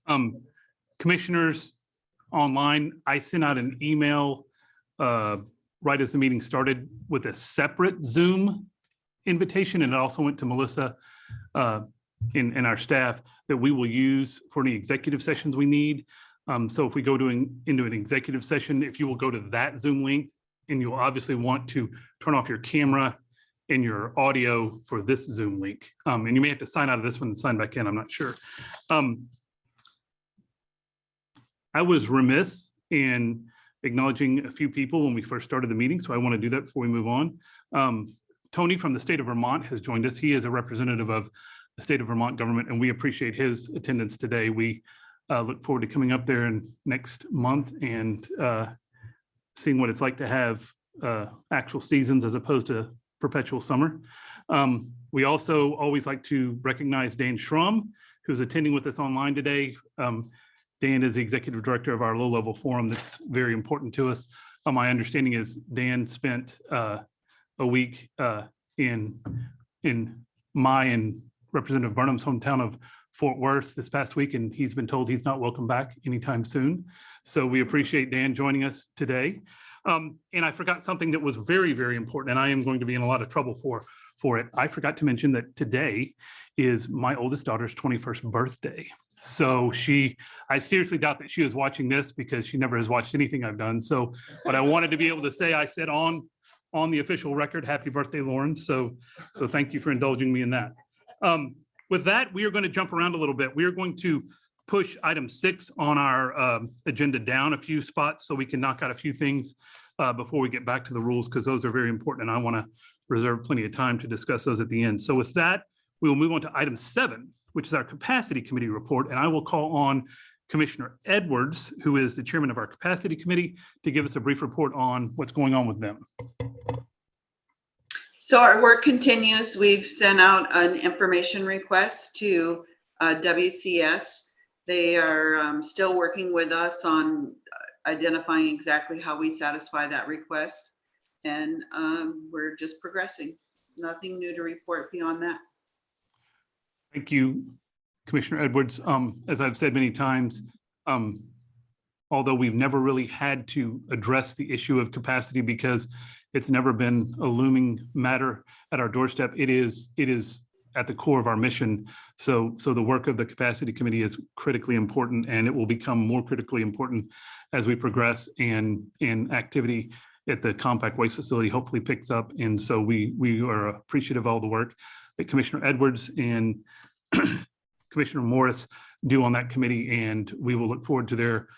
Um, Commissioners online, I sent out an email right as the meeting started with a separate Zoom invitation, and it also went to Melissa in our staff that we will use for any executive sessions we need. So if we go into an executive session, if you will go to that Zoom link, and you'll obviously want to turn off your camera and your audio for this Zoom link. And you may have to sign out of this one and sign back in, I'm not sure. I was remiss in acknowledging a few people when we first started the meeting, so I want to do that before we move on. Tony from the state of Vermont has joined us. He is a representative of the state of Vermont government, and we appreciate his attendance today. We look forward to coming up there in next month and seeing what it's like to have actual seasons as opposed to perpetual summer. We also always like to recognize Dan Schrum, who's attending with us online today. Dan is the executive director of our low-level forum that's very important to us. My understanding is Dan spent a week in my and Representative Burnham's hometown of Fort Worth this past week, and he's been told he's not welcome back anytime soon. So we appreciate Dan joining us today. And I forgot something that was very, very important, and I am going to be in a lot of trouble for it. I forgot to mention that today is my oldest daughter's 21st birthday. So I seriously doubt that she is watching this because she never has watched anything I've done. So, but I wanted to be able to say, I said on the official record, happy birthday, Lauren. So thank you for indulging me in that. With that, we are going to jump around a little bit. We are going to push item 6 on our agenda down a few spots so we can knock out a few things before we get back to the rules, because those are very important and I want to reserve plenty of time to discuss those at the end. So with that, we will move on to item 7, which is our capacity committee report. And I will call on Commissioner Edwards, who is the chairman of our capacity committee, to give us a brief report on what's going on with them. So our work continues. We've sent out an information request to WCS. They are still working with us on identifying exactly how we satisfy that request. And we're just progressing. Nothing new to report beyond that. Thank you, Commissioner Edwards. As I've said many times, although we've never really had to address the issue of capacity because it's never been a looming matter at our doorstep, it is at the core of our mission. So the work of the capacity committee is critically important, and it will become more critically important as we progress and activity at the compact waste facility hopefully picks up. And so we are appreciative of all the work that Commissioner Edwards and Commissioner Morris do on that committee, and we will look forward to their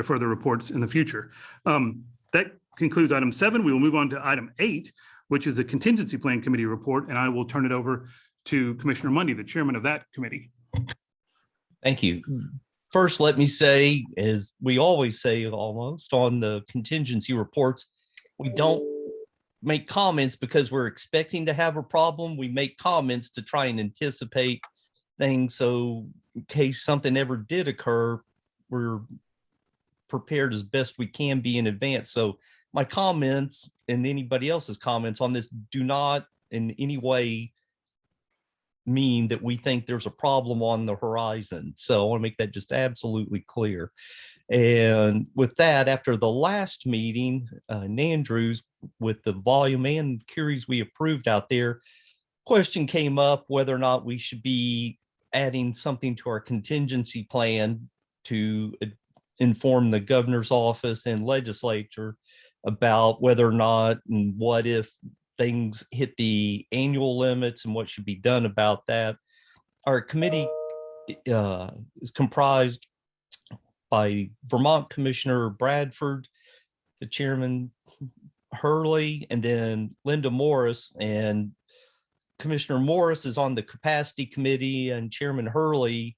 further reports in the future. That concludes item 7. We will move on to item 8, which is a contingency plan committee report, and I will turn it over to Commissioner Mundy, the chairman of that committee. Thank you. First, let me say, as we always say almost on the contingency reports, we don't make comments because we're expecting to have a problem. We make comments to try and anticipate things, so in case something ever did occur, we're prepared as best we can be in advance. So my comments and anybody else's comments on this do not in any way mean that we think there's a problem on the horizon. So I want to make that just absolutely clear. And with that, after the last meeting in Andrews, with the volume and queries we approved out there, question came up whether or not we should be adding something to our contingency plan to inform the governor's office and legislature about whether or not and what if things hit the annual limits and what should be done about that. Our committee is comprised by Vermont Commissioner Bradford, the chairman Hurley, and then Linda Morris. And Commissioner Morris is on the capacity committee, and Chairman Hurley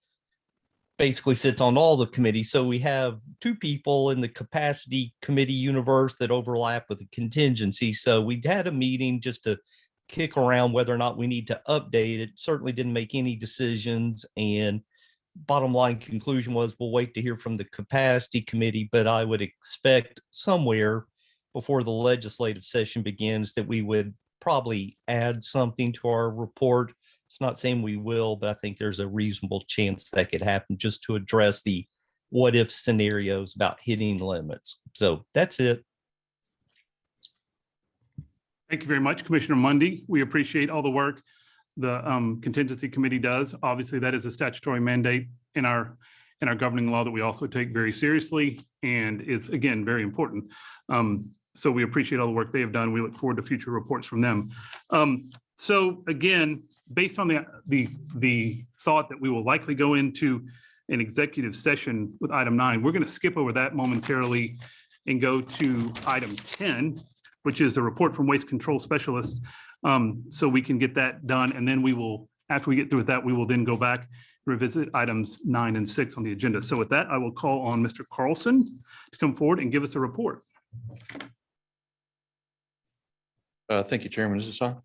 basically sits on all the committees. So we have 2 people in the capacity committee universe that overlap with the contingency. So we had a meeting just to kick around whether or not we need to update it. Certainly didn't make any decisions, and bottom line conclusion was we'll wait to hear from the capacity committee, but I would expect somewhere before the legislative session begins that we would probably add something to our report It's not saying we will, but I think there's a reasonable chance that could happen just to address the what if scenarios about hitting limits. So that's it. Thank you very much, Commissioner Mundy. We appreciate all the work the contingency committee does. Obviously, that is a statutory mandate in our governing law that we also take very seriously, and is again very important. So we appreciate all the work they have done. We look forward to future reports from them. So again, based on the thought that we will likely go into an executive session with item 9, we're going to skip over that momentarily and go to item 10, which is a report from waste control specialists. So we can get that done. And then we will, after we get through with that, we will then go back, revisit items 9 and 6 on the agenda. So with that, I will call on Mr. Carlson to come forward and give us a report. Thank you, Chairman. Is this on?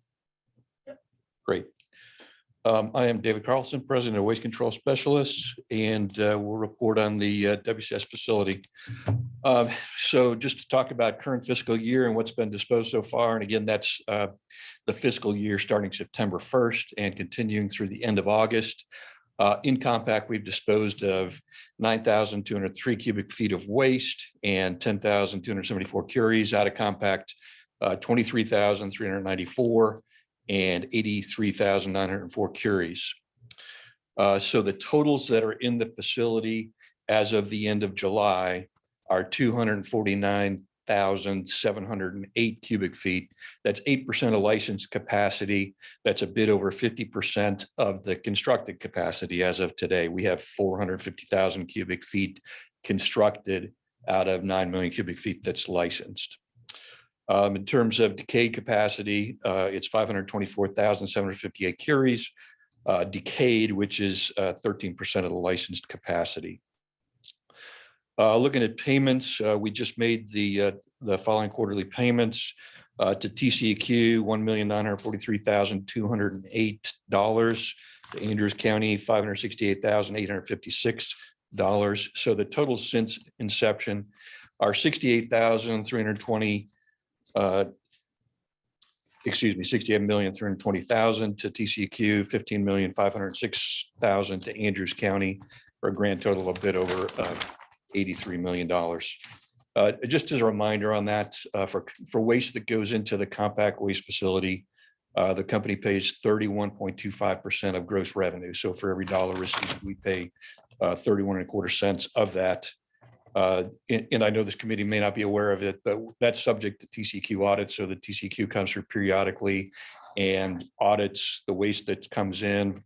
Great. I am David Carlson, President of Waste Control Specialists, and we'll report on the WCS facility. So just to talk about current fiscal year and what's been disposed so far. And again, that's the fiscal year starting September 1st and continuing through the end of August. In compact, we've disposed of 9,203 cubic feet of waste and 10,274 curies. Out of compact, 23,394 and 83,904 curies. So the totals that are in the facility as of the end of July are 249,708 cubic feet. That's 8% of licensed capacity. That's a bit over 50% of the constructed capacity as of today. We have 450,000 cubic feet constructed out of 9 million cubic feet that's licensed. In terms of decayed capacity, it's 524,758 curies, decayed, which is 13% of the licensed capacity. Looking at payments, we just made the following quarterly payments to TCEQ, $1,943,208, to Andrews County, $568,856. So the total since inception are $68,320. $68,320,000 to TCEQ, $15,506,000 to Andrews County, for a grand total of a bit over $83 million. Just as a reminder on that, for waste that goes into the compact waste facility, the company pays 31.25% of gross revenue. So for every dollar received, we pay 31.25 cents of that. And I know this committee may not be aware of it, but that's subject to TCEQ audit. So the TCEQ comes through periodically and audits the waste that comes in,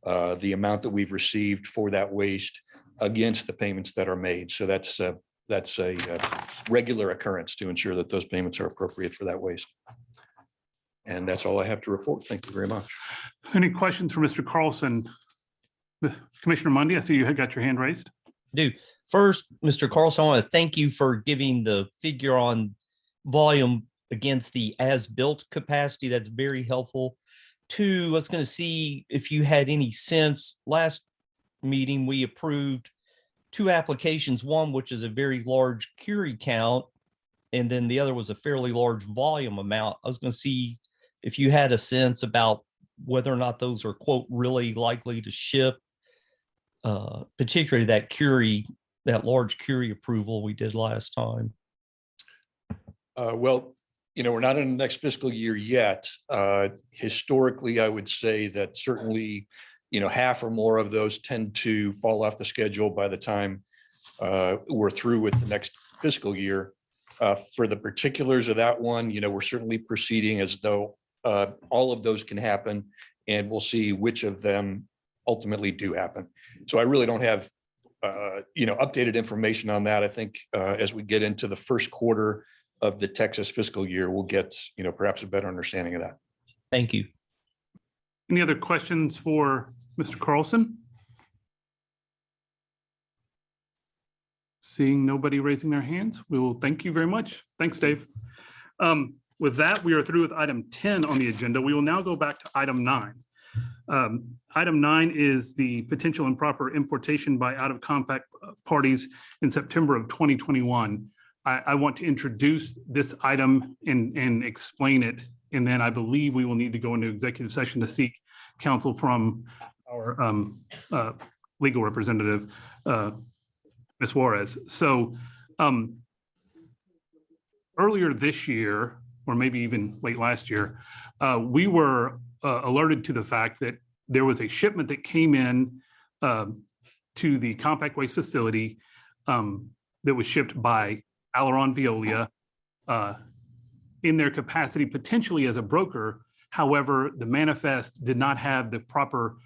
the amount that we've received for that waste against the payments that are made. So that's a regular occurrence to ensure that those payments are appropriate for that waste. And that's all I have to report. Thank you very much. Any questions for Mr. Carlson? Commissioner Mundy, I see you had got your hand raised. Do first, Mr. Carlson, I want to thank you for giving the figure on volume against the as-built capacity. That's very helpful. Two, I was going to see if you had any sense. Last meeting, we approved 2 applications, one which is a very large curie count, and then the other was a fairly large volume amount. I was going to see if you had a sense about whether or not those are, quote, really likely to ship, particularly that large curie approval we did last time. Well, we're not in the next fiscal year yet. Historically, I would say that certainly, half or more of those tend to fall off the schedule by the time we're through with the next fiscal year. For the particulars of that one, we're certainly proceeding as though all of those can happen, and we'll see which of them ultimately do happen. So I really don't have updated information on that. I think as we get into the first quarter of the Texas fiscal year, we'll get perhaps a better understanding of that. Thank you. Any other questions for Mr. Carlson? Seeing nobody raising their hands, we will thank you very much. Thanks, Dave. With that, we are through with item 10 on the agenda. We will now go back to item 9. Item 9 is the potential improper importation by out-of-compact parties in September of 2021. I want to introduce this item and explain it, and then I believe we will need to go into executive session to seek counsel from our legal representative, Ms. Juarez. So earlier this year, or maybe even late last year, we were alerted to the fact that there was a shipment that came in to the compact waste facility that was shipped by Aileron Veolia in their capacity potentially as a broker. However, the manifest did not have the proper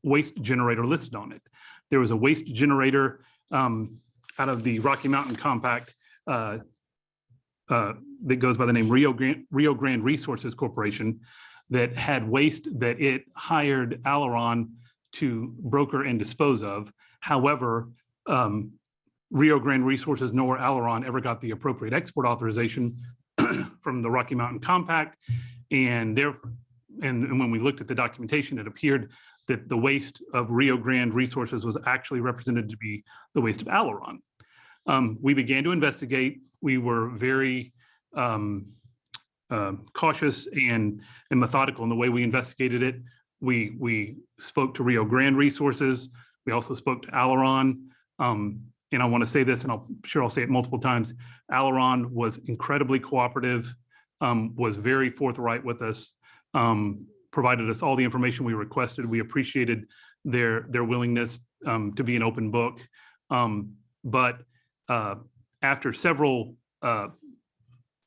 waste generator listed on it. There was a waste generator out of the Rocky Mountain Compact that goes by the name Rio Grande Resources Corporation that had waste that it hired Aileron to broker and dispose of. However, Rio Grande Resources nor Aileron ever got the appropriate export authorization from the Rocky Mountain Compact. And when we looked at the documentation, it appeared that the waste of Rio Grande Resources was actually represented to be the waste of Aileron. We began to investigate. We were very cautious and methodical in the way we investigated it. We spoke to Rio Grande Resources. We also spoke to Aileron. And I want to say this, and I'm sure I'll say it multiple times. Aileron was incredibly cooperative, was very forthright with us, provided us all the information we requested. We appreciated their willingness to be an open book. But after several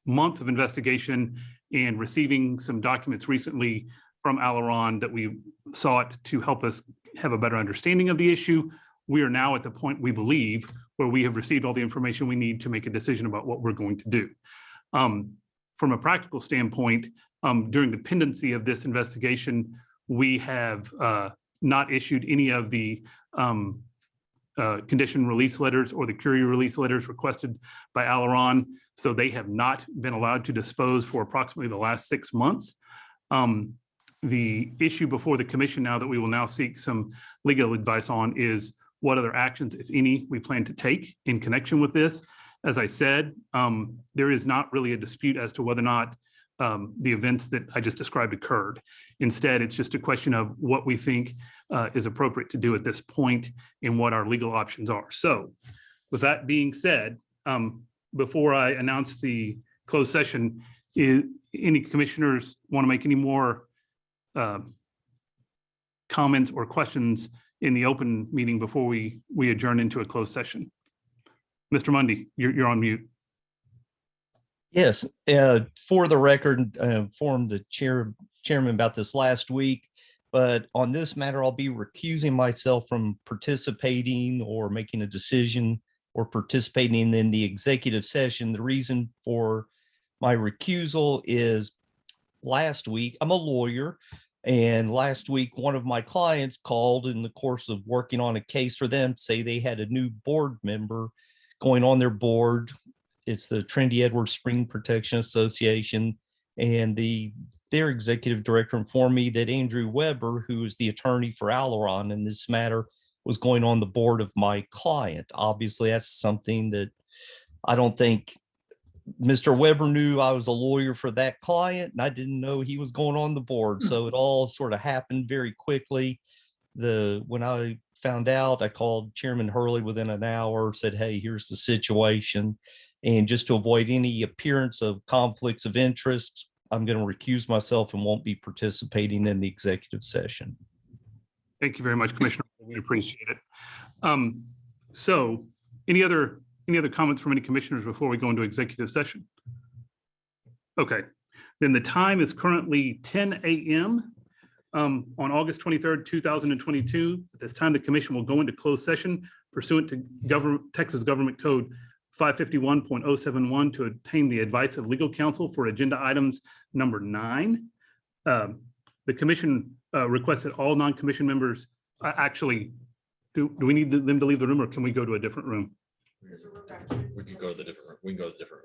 months of investigation and receiving some documents recently from Aileron that we sought to help us have a better understanding of the issue, we are now at the point, we believe, where we have received all the information we need to make a decision about what we're going to do. From a practical standpoint, during the pendency of this investigation, we have not issued any of the condition release letters or the courier release letters requested by Aileron. So they have not been allowed to dispose for approximately the last 6 months. The issue before the commission now that we will now seek some legal advice on is what other actions, if any, we plan to take in connection with this. As I said, there is not really a dispute as to whether or not the events that I just described occurred. Instead, it's just a question of what we think is appropriate to do at this point and what our legal options are. So with that being said, before I announce the closed session, any commissioners want to make any more comments or questions in the open meeting before we adjourn into a closed session? Mr. Mundy, you're on mute. Yes, for the record, informed the chairman about this last week, but on this matter, I'll be recusing myself from participating or making a decision or participating in the executive session. The reason for my recusal is last week, I'm a lawyer, and last week, one of my clients called in the course of working on a case for them, say they had a new board member going on their board. It's the Trinity Edwards Spring Protection Association, and their executive director informed me that Andrew Weber, who is the attorney for Aileron in this matter, was going on the board of my client. Obviously, that's something that I don't think Mr. Weber knew I was a lawyer for that client, and I didn't know he was going on the board. So it all sort of happened very quickly. When I found out, I called Chairman Hurley within an hour, said, hey, here's the situation. And just to avoid any appearance of conflicts of interest, I'm going to recuse myself and won't be participating in the executive session. Thank you very much, Commissioner. We appreciate it. So any other comments from any commissioners before we go into executive session? Okay, then the time is currently 10 a.m. On August 23rd, 2022. At this time, the commission will go into closed session pursuant to Texas Government Code 551.071 to obtain the advice of legal counsel for agenda items number 9. The commission requested all non-commission members, actually, do we need them to leave the room, or can we go to a different room? We can go to the different room. We can go to the different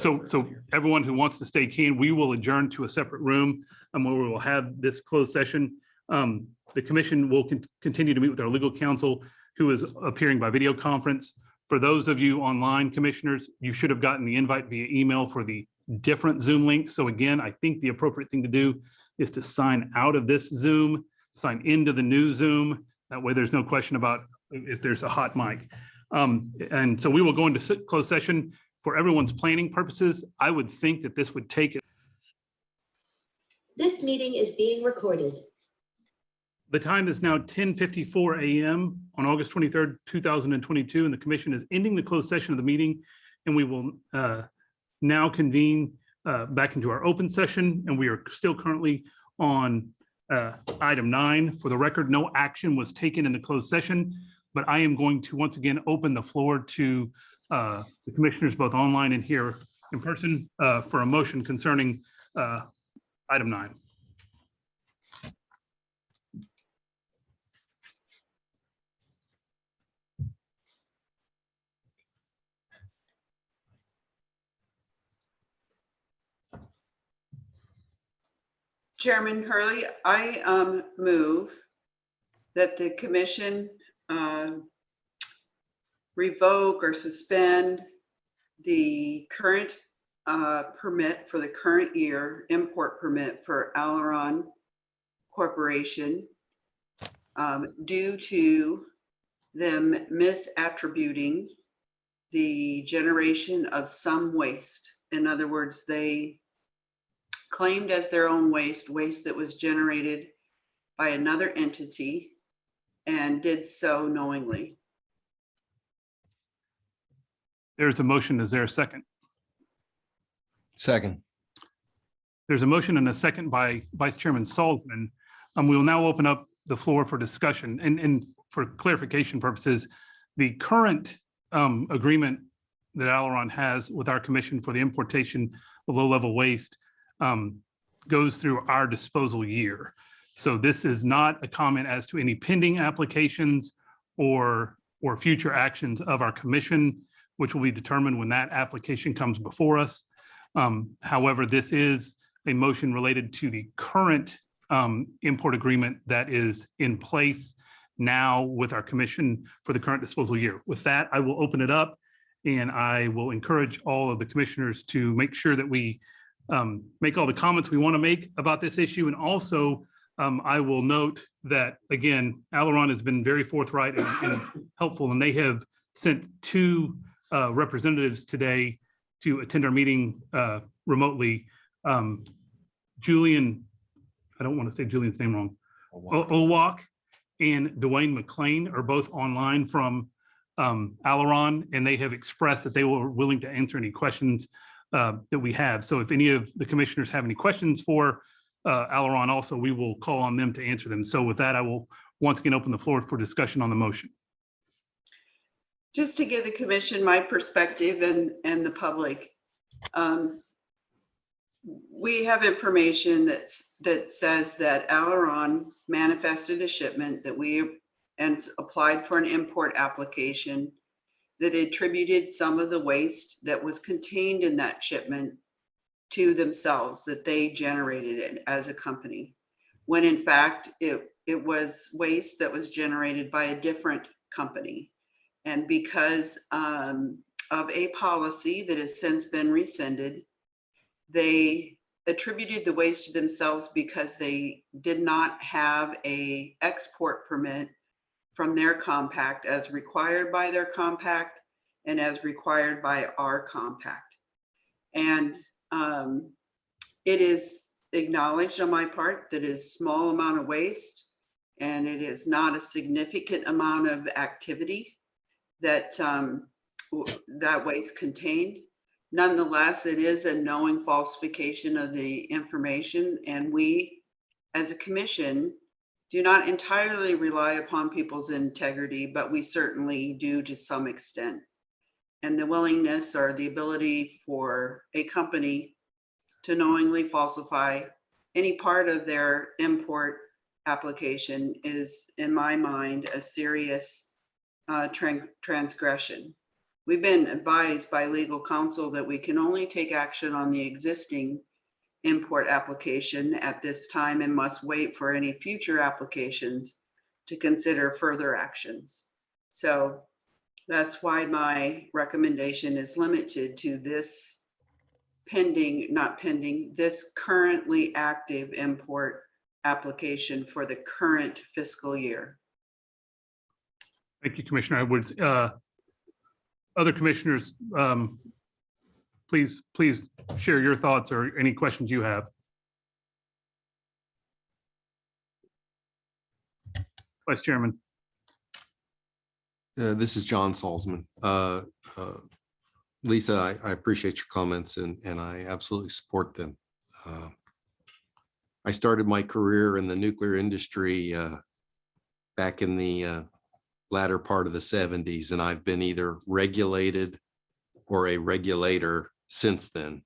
room. So everyone who wants to stay can, we will adjourn to a separate room where we will have this closed session. The commission will continue to meet with our legal counsel, who is appearing by video conference. For those of you online commissioners, you should have gotten the invite via email for the different Zoom link. So again, I think the appropriate thing to do is to sign out of this Zoom, sign into the new Zoom. That way there's no question about if there's a hot mic. And so we will go into closed session for everyone's planning purposes. I would think that this would take, This meeting is being recorded. the time is now 10:54 a.m. on August 23rd, 2022, and the commission is ending the closed session of the meeting. And we will now convene back into our open session, and we are still currently on item 9. For the record, no action was taken in the closed session, but I am going to once again open the floor to the commissioners, both online and here in person, for a motion concerning item 9. Chairman Hurley, I move that the commission revoke or suspend the current permit for the current year, import permit for Aileron Corporation due to them misattributing the generation of some waste. In other words, they claimed as their own waste that was generated by another entity and did so knowingly. There's a motion. Is there a second? Second. There's a motion and a second by Vice Chairman Salzman. We will now open up the floor for discussion. And for clarification purposes, the current agreement that Aileron has with our commission for the importation of low-level waste goes through our disposal year. So this is not a comment as to any pending applications or future actions of our commission, which will be determined when that application comes before us. However, this is a motion related to the current import agreement that is in place now with our commission for the current disposal year. With that, I will open it up, and I will encourage all of the commissioners to make sure that we make all the comments we want to make about this issue. And also, I will note that, again, Aileron has been very forthright and helpful, and they have sent 2 representatives today to attend our meeting remotely. Julian, I don't want to say Julian's name wrong, Owak and Dwayne McLean are both online from Aileron, and they have expressed that they were willing to answer any questions that we have. So if any of the commissioners have any questions for Aileron also, we will call on them to answer them. So with that, I will once again open the floor for discussion on the motion. Just to give the commission my perspective and the public, we have information that says that Aileron manifested a shipment that and applied for an import application that attributed some of the waste that was contained in that shipment to themselves, that they generated it as a company, when in fact it was waste that was generated by a different company. And because of a policy that has since been rescinded, they attributed the waste to themselves because they did not have an export permit from their compact as required by their compact and as required by our compact. And it is acknowledged on my part that it is a small amount of waste, and it is not a significant amount of activity that that waste contained. Nonetheless, it is a knowing falsification of the information, and we as a commission do not entirely rely upon people's integrity, but we certainly do to some extent. And the willingness or the ability for a company to knowingly falsify any part of their import application is, in my mind, a serious transgression. We've been advised by legal counsel that we can only take action on the existing import application at this time and must wait for any future applications to consider further actions. So that's why my recommendation is limited to this this currently active import application for the current fiscal year. Thank you, Commissioner Edwards. Other commissioners, please share your thoughts or any questions you have. Vice Chairman. This is John Salzman. Lisa, I appreciate your comments and I absolutely support them. I started my career in the nuclear industry back in the latter part of the 70s, and I've been either regulated or a regulator since then.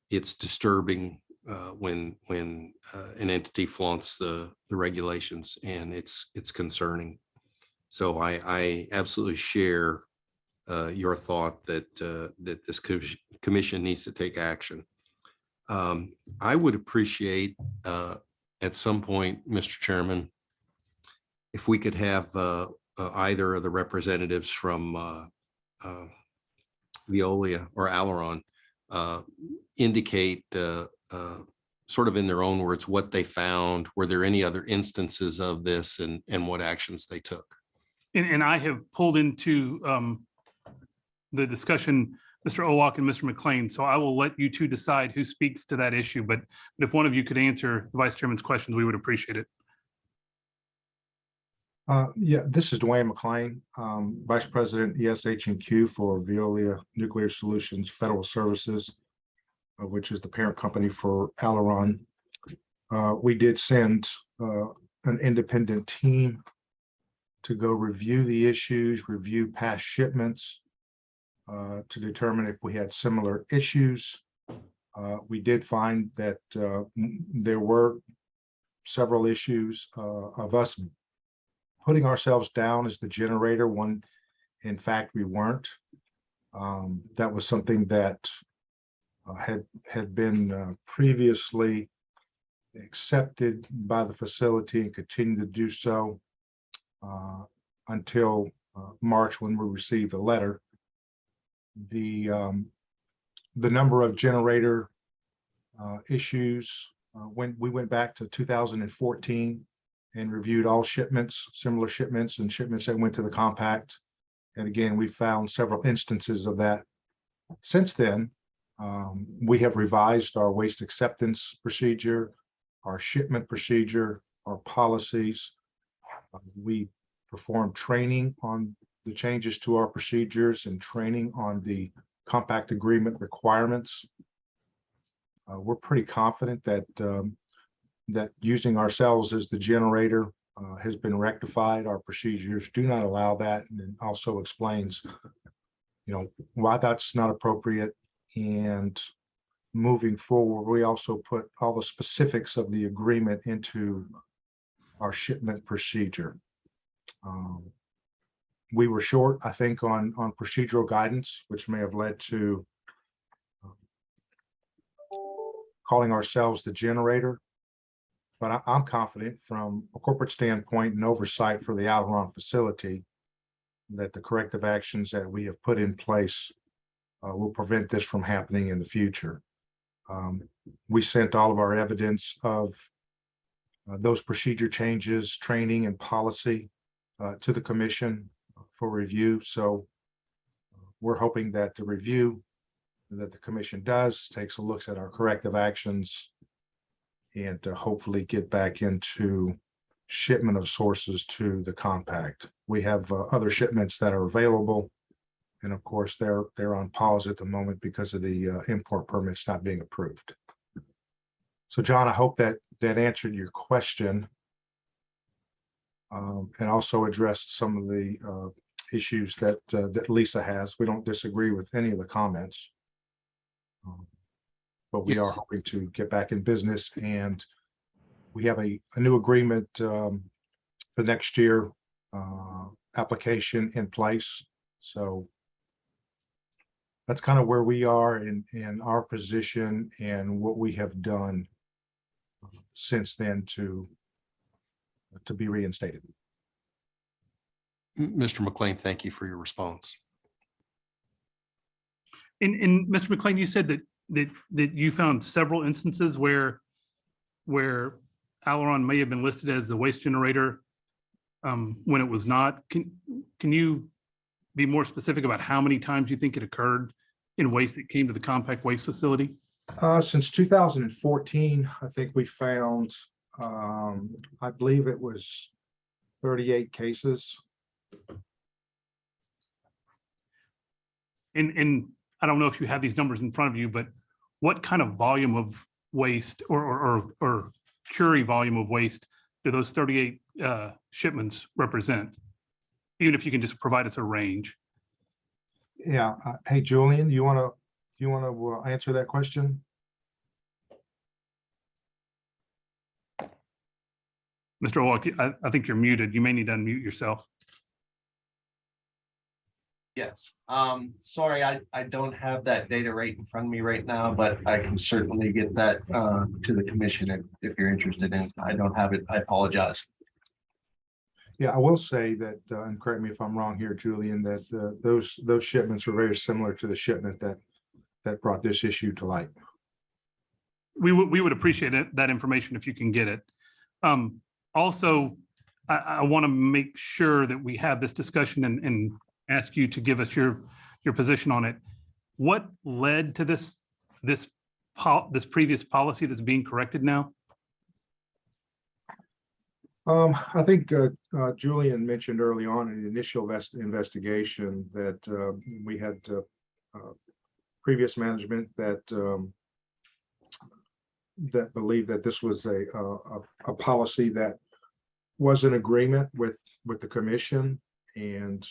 It's disturbing when an entity flaunts the regulations, and it's concerning. So I absolutely share your thought that that this commission needs to take action. I would appreciate at some point, Mr. Chairman, if we could have either of the representatives from Veolia or Aileron indicate sort of in their own words what they found. Were there any other instances of this, and what actions they took? And I have pulled into the discussion Mr. Owak and Mr. McLean, so I will let you two decide who speaks to that issue. But if one of you could answer the Vice Chairman's questions, we would appreciate it. Yeah, this is Dwayne McLean, Vice President ESH&Q for Veolia Nuclear Solutions Federal Services, which is the parent company for Aileron. We did send an independent team to go review the issues, review past shipments to determine if we had similar issues. We did find that there were several issues of us putting ourselves down as the generator when in fact we weren't. That was something that had been previously accepted by the facility and continued to do so until March, when we received a letter. The number of generator issues, when we went back to 2014 and reviewed all shipments, similar shipments and shipments that went to the compact. And again, we found several instances of that. Since then, we have revised our waste acceptance procedure, our shipment procedure, our policies. We performed training on the changes to our procedures and training on the compact agreement requirements. We're pretty confident that that using ourselves as the generator has been rectified. Our procedures do not allow that, and it also explains, why that's not appropriate. And moving forward, we also put all the specifics of the agreement into our shipment procedure. We were short, I think, on procedural guidance, which may have led to calling ourselves the generator. But I'm confident from a corporate standpoint and oversight for the Aileron facility that the corrective actions that we have put in place will prevent this from happening in the future. We sent all of our evidence of those procedure changes, training, and policy to the commission for review. So we're hoping that the review that the commission does takes a look at our corrective actions and to hopefully get back into shipment of sources to the compact. We have other shipments that are available. And of course, they're on pause at the moment because of the import permits not being approved. So John, I hope that answered your question and also addressed some of the issues that Lisa has. We don't disagree with any of the comments. But we are hoping to get back in business, and we have a new agreement for next year application in place. So that's kind of where we are in our position and what we have done since then to be reinstated. Mr. McLean, thank you for your response. And Mr. McLean, you said that you found several instances where Aileron may have been listed as the waste generator when it was not. Can you be more specific about how many times you think it occurred in waste that came to the compact waste facility? Since 2014, I think we found, I believe it was 38 cases. And I don't know if you have these numbers in front of you, but what kind of volume of waste or Curie volume of waste do those 38 shipments represent? Even if you can just provide us a range. Yeah. Hey, Julian, you want to answer that question? Mr. Olak, I think you're muted. You may need to unmute yourself. Yes, sorry, I don't have that data right in front of me right now, but I can certainly get that to the commission if you're interested in. I don't have it. I apologize. Yeah, I will say that, and correct me if I'm wrong here, Julian, that those shipments were very similar to the shipment that brought this issue to light. We would appreciate that information if you can get it. Also, I want to make sure that we have this discussion and ask you to give us your position on it. What led to this previous policy that's being corrected now? I think Julian mentioned early on in the initial investigation that we had previous management that believed that this was a policy that was in agreement with the commission. And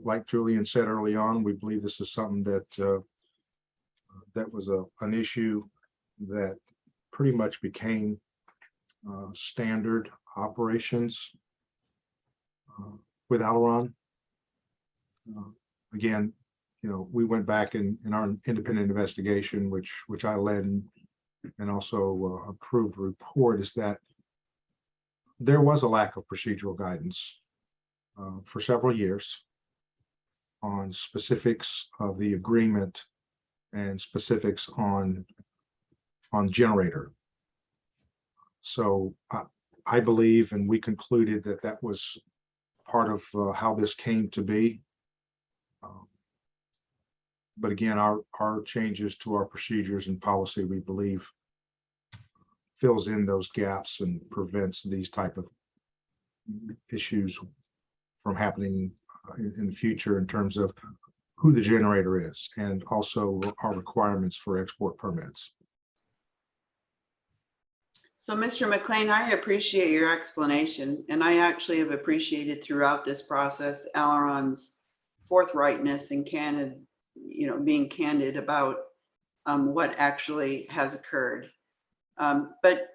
like Julian said early on, we believe this is something that that was an issue that pretty much became standard operations with Aileron. Again, we went back in our independent investigation, which I led and also approved report, is that there was a lack of procedural guidance for several years on specifics of the agreement and specifics on generator. So I believe, and we concluded that was part of how this came to be. But again, our changes to our procedures and policy, we believe, fills in those gaps and prevents these type of issues from happening in the future in terms of who the generator is and also our requirements for export permits. So Mr. McLean, I appreciate your explanation, and I actually have appreciated throughout this process Aileron's forthrightness and candid, being candid about what actually has occurred. But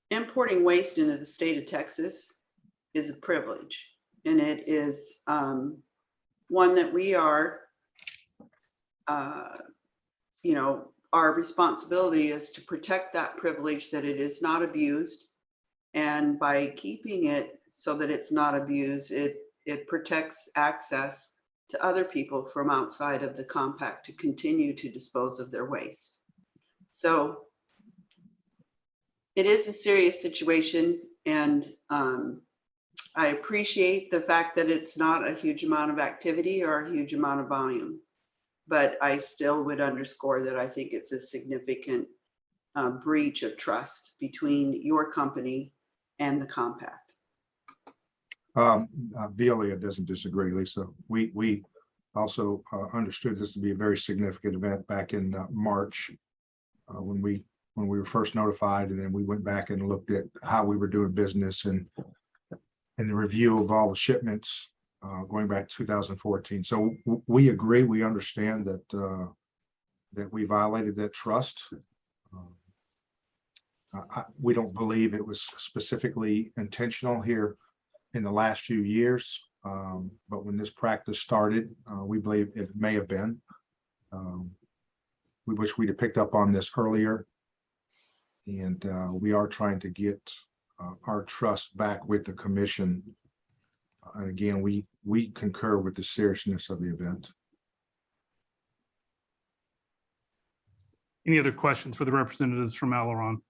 importing waste into the state of Texas is a privilege, and it is one that we are, our responsibility is to protect that privilege, that it is not abused. And by keeping it so that it's not abused, it protects access to other people from outside of the compact to continue to dispose of their waste. So it is a serious situation, and I appreciate the fact that it's not a huge amount of activity or a huge amount of volume. But I still would underscore that I think it's a significant breach of trust between your company and the compact. Veolia doesn't disagree, Lisa. We also understood this to be a very significant event back in March when we were first notified, and then we went back and looked at how we were doing business and the review of all the shipments. Going back to 2014. So we agree, we understand that we violated that trust. We don't believe it was specifically intentional here in the last few years, but when this practice started, we believe it may have been. We wish we'd have picked up on this earlier, and we are trying to get our trust back with the commission. And again, we we concur with the seriousness of the event. Any other questions for the representatives from Aileron?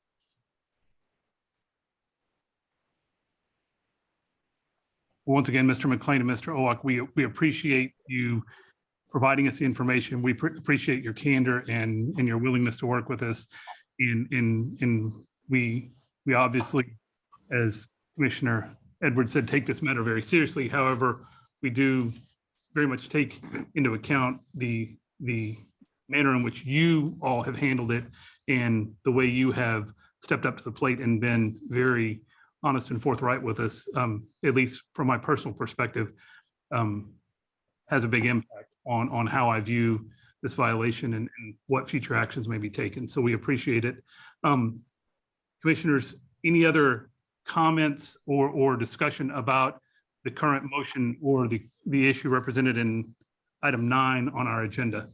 Once again, Mr. McLean and Mr. Owak, we appreciate you providing us the information. We appreciate your candor and your willingness to work with us. And we obviously, as Commissioner Edwards said, take this matter very seriously. However, we do very much take into account the manner in which you all have handled it and the way you have stepped up to the plate and been very honest and forthright with us, at least from my personal perspective, has a big impact on how I view this violation and what future actions may be taken. So we appreciate it. Commissioners, any other comments or discussion about the current motion or the issue represented in item 9 on our agenda?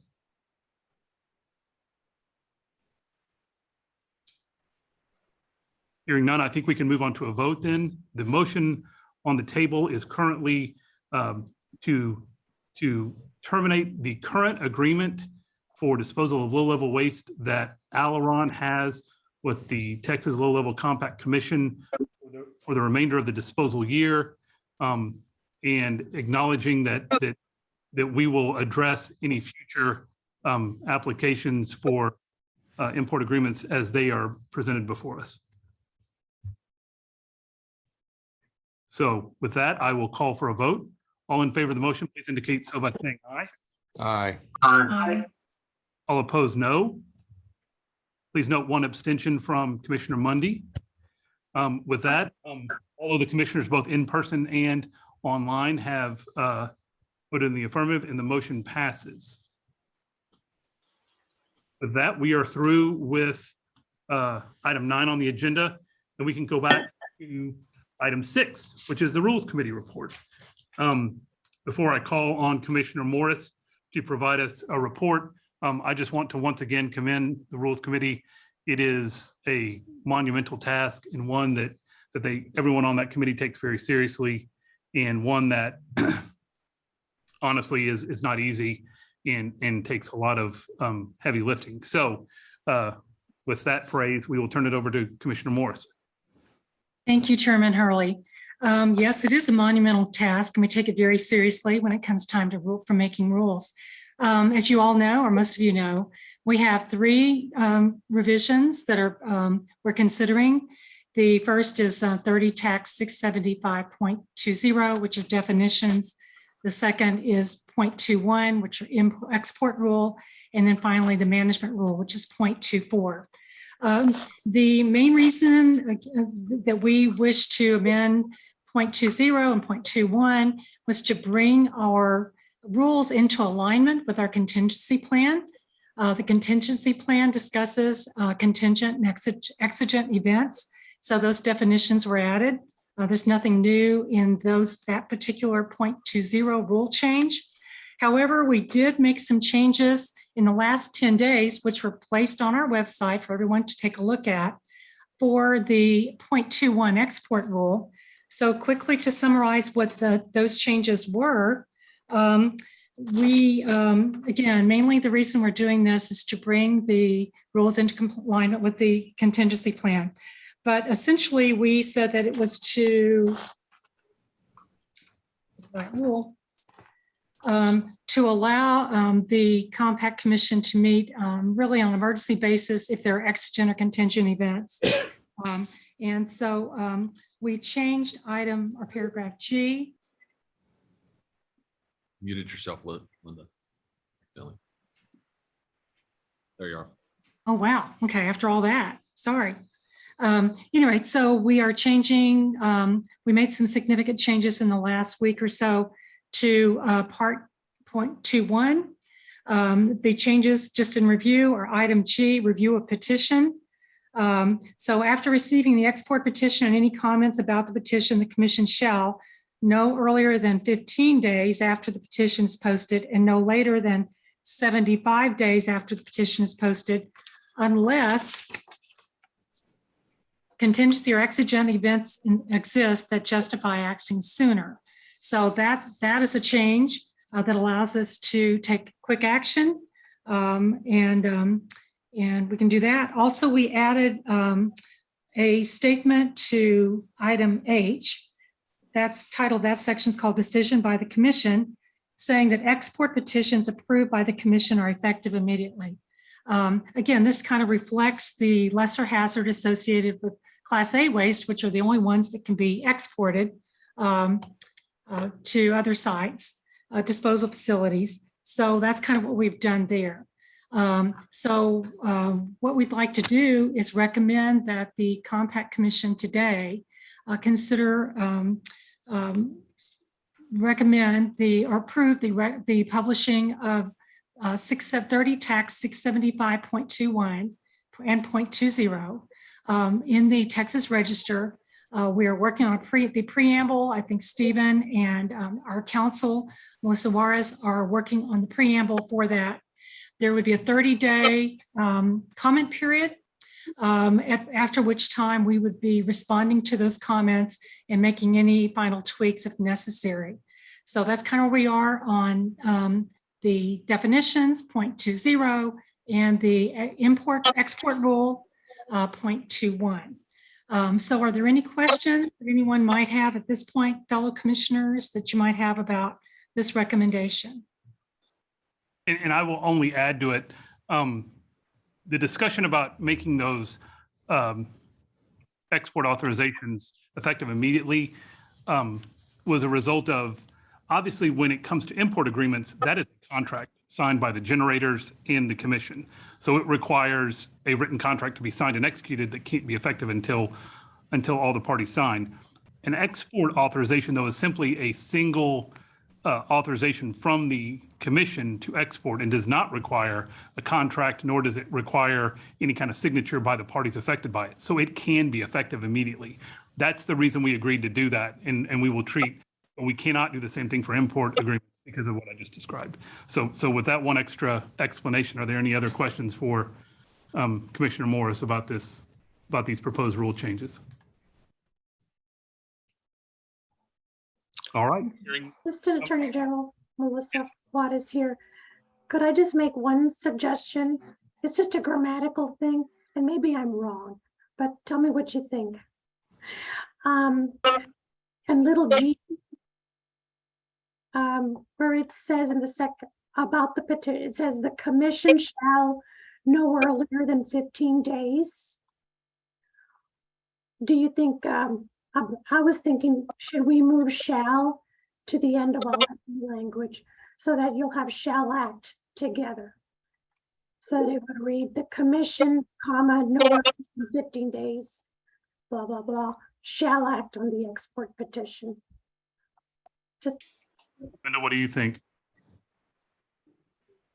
Hearing none, I think we can move on to a vote then. The motion on the table is currently to terminate the current agreement for disposal of low-level waste that Aileron has with the Texas Low-Level Compact Commission for the remainder of the disposal year, and acknowledging that we will address any future applications for import agreements as they are presented before us. So with that, I will call for a vote. All in favor of the motion, please indicate so by saying aye. Aye. Aye. All opposed, no. Please note 1 abstention from Commissioner Mundy. With that, all of the commissioners, both in person and online, have voted in the affirmative and the motion passes. With that, we are through with item 9 on the agenda, and we can go back to item 6, which is the Rules Committee report. Before I call on Commissioner Morris to provide us a report, I just want to once again commend the Rules Committee. It is a monumental task and one that everyone on that committee takes very seriously, and one that honestly is not easy and takes a lot of heavy lifting. So with that praise, we will turn it over to Commissioner Morris. Thank you, Chairman Hurley. Yes, it is a monumental task, and we take it very seriously when it comes time for making rules. As you all know, or most of you know, we have 3 revisions that we're considering. The first is 30 Tax 675.20, which are definitions. The second is 0.21, which are export rule. And then finally, the management rule, which is 0.24. The main reason that we wish to amend 0.20 and 0.21 was to bring our rules into alignment with our contingency plan. The contingency plan discusses contingent and exigent events. So those definitions were added. There's nothing new in that particular 0.20 rule change. However, we did make some changes in the last 10 days, which were placed on our website for everyone to take a look at for the 0.21 export rule. So quickly to summarize what those changes were, again, mainly the reason we're doing this is to bring the rules into alignment with the contingency plan. But essentially, we said that it was to allow the Compact Commission to meet really on an emergency basis if there are exigent or contingent events. And so we changed item or paragraph G. Muted yourself, Linda. There you are. Oh, wow. Okay, after all that, sorry. Anyway, so we are changing, we made some significant changes in the last week or so to part 0.21. The changes just in review are item G, review of petition. So after receiving the export petition and any comments about the petition, the commission shall no earlier than 15 days after the petition is posted and no later than 75 days after the petition is posted, unless contingency or exigent events exist that justify acting sooner. So that is a change that allows us to take quick action. And we can do that. Also, we added a statement to item H. That's titled, that section is called Decision by the Commission, saying that export petitions approved by the commission are effective immediately. Again, this kind of reflects the lesser hazard associated with Class A waste, which are the only ones that can be exported to other sites, disposal facilities. So that's kind of what we've done there. What we'd like to do is recommend that the Compact Commission today consider recommend or approve the publishing of 30 tax 675.21 and 0.20 in the Texas Register. We are working on the preamble. I think Stephen and our counsel, Melissa Juarez, are working on the preamble for that. There would be a 30-day comment period, after which time we would be responding to those comments and making any final tweaks if necessary. So that's kind of where we are on the definitions, 0.20, and the export rule, 0.21. So are there any questions that anyone might have at this point, fellow commissioners, that you might have about this recommendation? And I will only add to it, the discussion about making those export authorizations effective immediately was a result of, obviously, when it comes to import agreements, that is a contract signed by the generators and the commission. So it requires a written contract to be signed and executed that can't be effective until all the parties sign. An export authorization, though, is simply a single authorization from the commission to export and does not require a contract, nor does it require any kind of signature by the parties affected by it. So it can be effective immediately. That's the reason we agreed to do that. And we will treat, we cannot do the same thing for import agreements because of what I just described. So with that one extra explanation, are there any other questions for Commissioner Morris about these proposed rule changes? All right. Assistant Attorney General Melissa Juarez here. Could I just make one suggestion? It's just a grammatical thing, and maybe I'm wrong, but tell me what you think. And little g, where it says in the second about the petition, it says the commission shall no earlier than 15 days. Do you think, I was thinking, should we move shall to the end of all that language so that you'll have shall act together? So that it would read the commission, comma, no earlier than 15 days, blah, blah, blah, shall act on the export petition. Just. Linda, what do you think?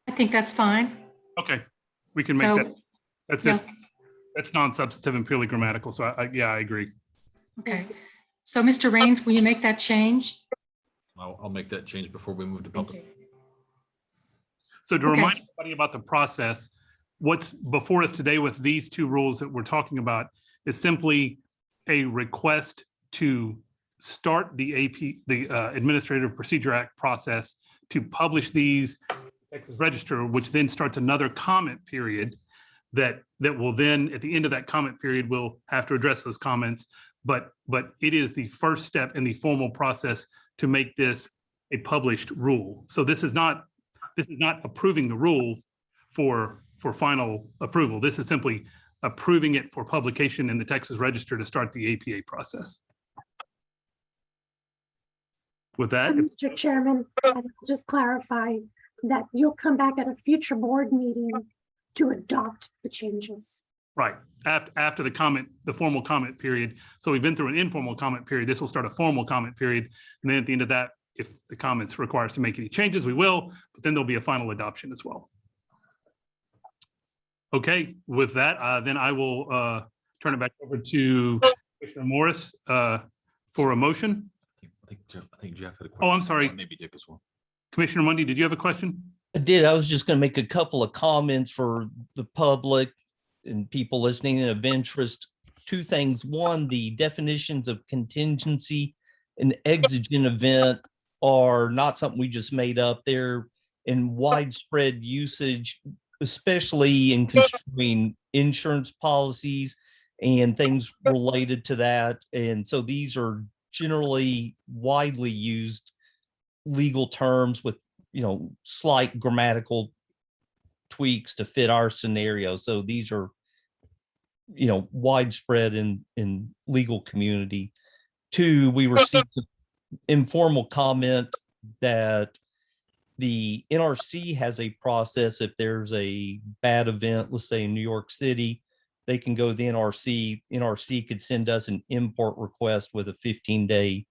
I think that's fine. Okay, we can make that. That's just, that's non-substantive and purely grammatical. So I agree. Okay, so Mr. Raines, will you make that change? I'll make that change before we move to public. So to remind everybody about the process, what's before us today with these two rules that we're talking about is simply a request to start the Administrative Procedure Act process to publish these Texas Register, which then starts another comment period that will then, at the end of that comment period, we'll have to address those comments. But it is the first step in the formal process to make this a published rule. So this is not approving the rule for final approval. This is simply approving it for publication in the Texas Register to start the APA process. With that, Mr. Chairman, I'll just clarify that you'll come back at a future board meeting to adopt the changes. right, after the formal comment period. So we've been through an informal comment period. This will start a formal comment period. And then at the end of that, if the comments require us to make any changes, we will, but then there'll be a final adoption as well. Okay, with that, then I will turn it back over to Commissioner Morris for a motion. I think Jeff had a question. Oh, I'm sorry. Maybe Dick as well. Commissioner Mundy, did you have a question? I did. I was just going to make a couple of comments for the public and people listening of interest. Two things. One, the definitions of contingency and exigent event are not something we just made up. They're in widespread usage, especially in construing insurance policies and things related to that. And so these are generally widely used legal terms with, slight grammatical tweaks to fit our scenario. So these are, widespread in legal community. Two, we received informal comment that the NRC has a process. If there's a bad event, let's say in New York City, they can go to the NRC. NRC could send us an import request with a 15-day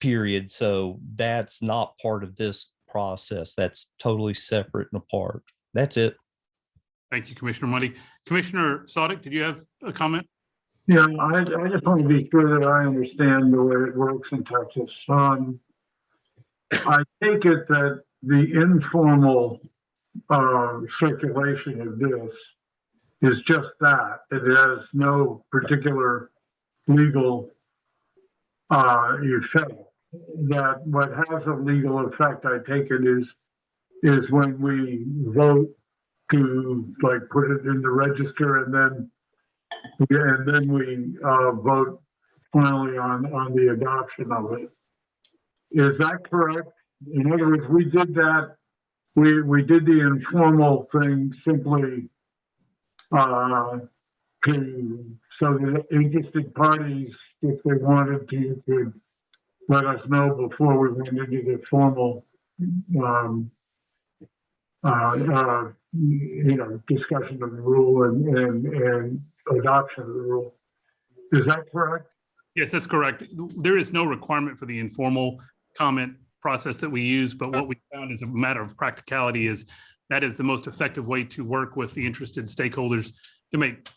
period. So that's not part of this process. That's totally separate and apart. That's it. Thank you, Commissioner Money. Commissioner Sadiq, did you have a comment? Yeah, I just want to be sure that I understand the way it works in Texas. I take it that the informal circulation of this is just that. It has no particular legal effect. That what has a legal effect, I take it, is when we vote to like put it in the register and then we vote finally on the adoption of it. Is that correct? In other words, we did that. We did the informal thing simply so that interested parties, if they wanted to, could let us know before we went into the formal discussion of the rule and adoption of the rule. Is that correct? Yes, that's correct. There is no requirement for the informal comment process that we use, but what we found as a matter of practicality is that is the most effective way to work with the interested stakeholders to make,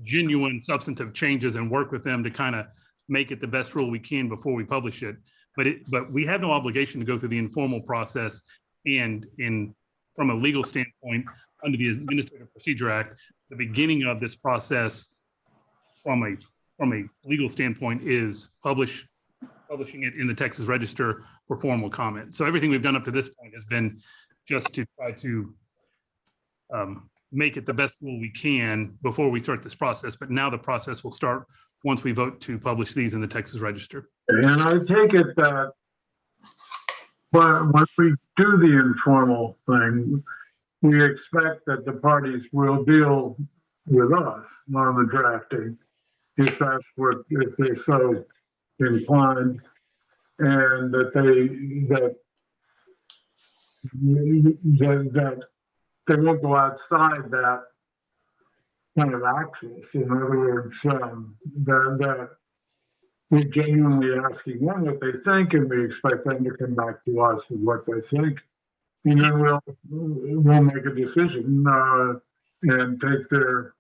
genuine substantive changes and work with them to kind of make it the best rule we can before we publish it. But we have no obligation to go through the informal process. And from a legal standpoint, under the Administrative Procedure Act, the beginning of this process from a legal standpoint is publishing it in the Texas Register for formal comment. So everything we've done up to this point has been just to try to make it the best rule we can before we start this process. But now the process will start once we vote to publish these in the Texas Register. And I take it that when we do the informal thing, we expect that the parties will deal with us on the drafting, if they're so inclined, and that they won't go outside that kind of access. In other words, that we're genuinely asking them what they think, and we expect them to come back to us with what they think, and then we'll make a decision and take their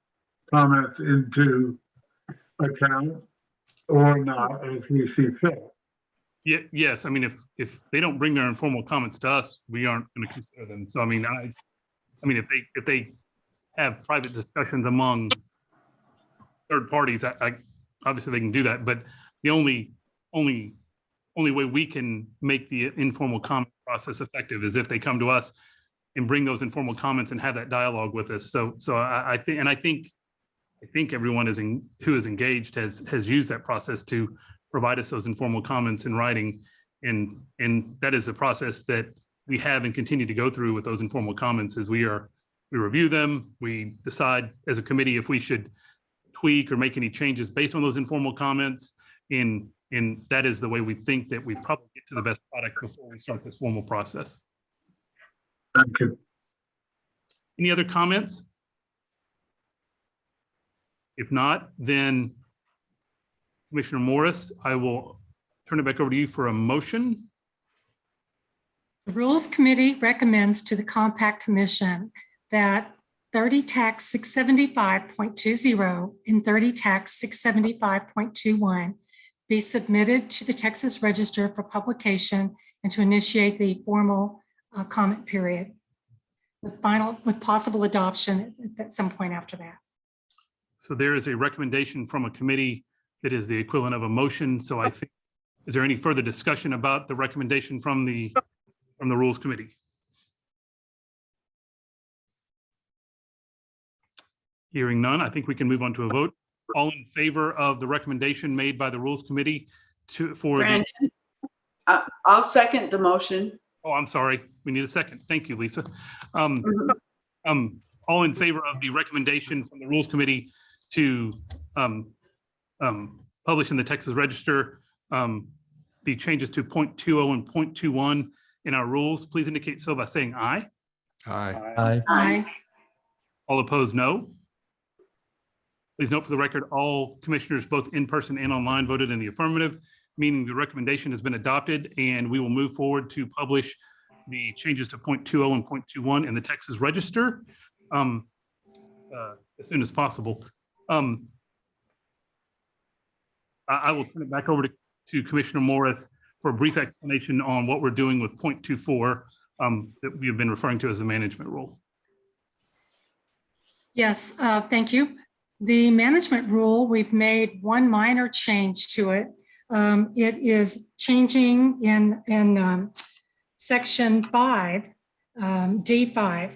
comments into account or not as we see fit. Yeah, yes. I mean, if they don't bring their informal comments to us, we aren't going to consider them. So I mean, if they have private discussions among third parties, I obviously they can do that. But the only way we can make the informal comment process effective is if they come to us and bring those informal comments and have that dialogue with us. So I think everyone who is engaged has used that process to provide us those informal comments in writing, and that is the process that we have and continue to go through with those informal comments. Is we review them, we decide as a committee if we should tweak or make any changes based on those informal comments, and that is the way we think that we probably get to the best product before we start this formal process. Thank you. Any other comments? If not, then Commissioner Morris, I will turn it back over to you for a motion. The Rules Committee recommends to the Compact Commission that 30 Tax 675.20 and 30 Tax 675.21 be submitted to the Texas Register for publication and to initiate the formal comment period with possible adoption at some point after that. So there is a recommendation from a committee that is the equivalent of a motion. So I think Is there any further discussion about the recommendation from the Rules Committee? Hearing none, I think we can move on to a vote. All in favor of the recommendation made by the Rules Committee for the, Brandon, I'll second the motion. oh, I'm sorry, we need a second. Thank you, Lisa. Mhm. All in favor of the recommendation from the Rules Committee to publish in the Texas Register the changes to 0.20 and 0.21 in our rules, please indicate so by saying aye. Aye. Aye. All opposed, no. Please note for the record, all commissioners, both in person and online, voted in the affirmative, meaning the recommendation has been adopted, and we will move forward to publish the changes to 0.20 and 0.21 in the Texas Register as soon as possible. I will turn it back over to Commissioner Morris for a brief explanation on what we're doing with 0.24 that we have been referring to as the management rule. Yes, thank you. The management rule, we've made one minor change to it. It is changing in section 5, D5.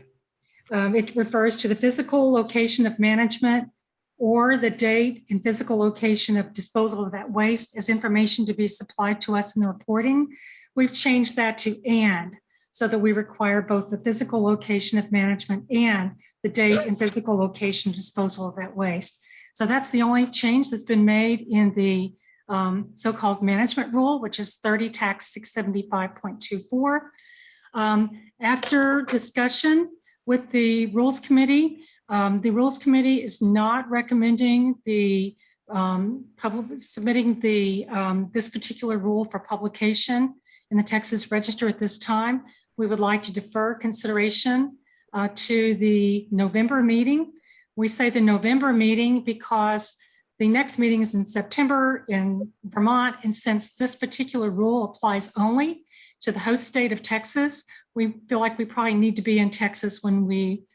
It refers to the physical location of management or the date and physical location of disposal of that waste as information to be supplied to us in the reporting. We've changed that to and, so that we require both the physical location of management and the date and physical location of disposal of that waste. So that's the only change that's been made in the so-called management rule, which is 30 Tax 675.24. After discussion with the Rules Committee is not recommending the submitting the this particular rule for publication in the Texas Register at this time. We would like to defer consideration to the November meeting. We say the November meeting because the next meeting is in September in Vermont, and since this particular rule applies only to the host state of Texas, we feel like we probably need to be in Texas when we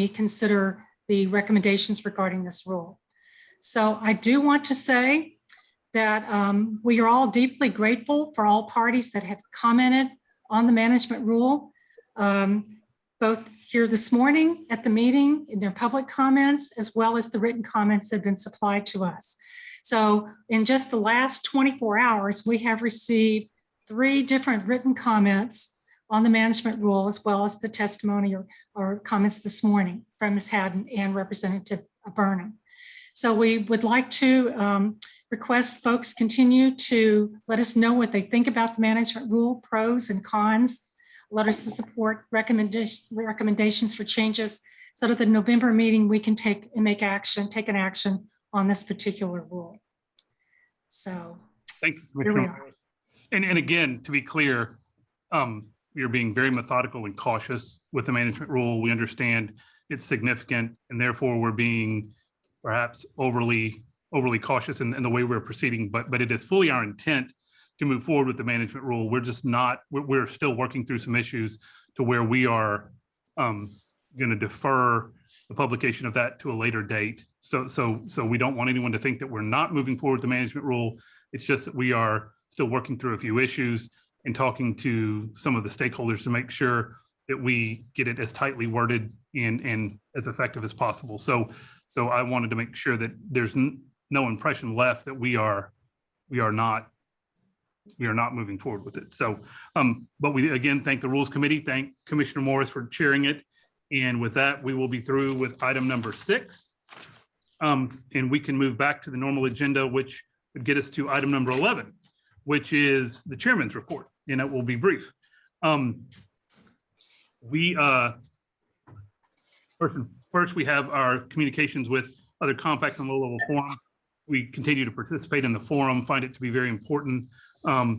consider the recommendations regarding this rule. So I do want to say that we are all deeply grateful for all parties that have commented on the management rule, both here this morning at the meeting in their public comments, as well as the written comments that have been supplied to us. So in just the last 24 hours, we have received 3 different written comments on the management rule, as well as the testimony or comments this morning from Ms. Haddon and Representative Burnham. So we would like to request folks continue to let us know what they think about the management rule, pros and cons, letters to support, recommendations for changes, so that the November meeting we can take an action on this particular rule. So Thank you, here we Commissioner are. Morris. And again, to be clear, we are being very methodical and cautious with the management rule. We understand it's significant, and therefore we're being perhaps overly cautious in the way we're proceeding, but it is fully our intent to move forward with the management rule. We're just not, we're still working through some issues to where we are going to defer the publication of that to a later date. So we don't want anyone to think that we're not moving forward with the management rule. It's just that we are still working through a few issues and talking to some of the stakeholders to make sure that we get it as tightly worded and as effective as possible. So I wanted to make sure that there's no impression left that we are not moving forward with it. So, but we again thank the Rules Committee, thank Commissioner Morris for chairing it. And with that, we will be through with item number 6. And we can move back to the normal agenda, which would get us to item number 11, which is the chairman's report, and it will be brief. First, we have our communications with other compacts and low-level forum. We continue to participate in the forum, find it to be very important. I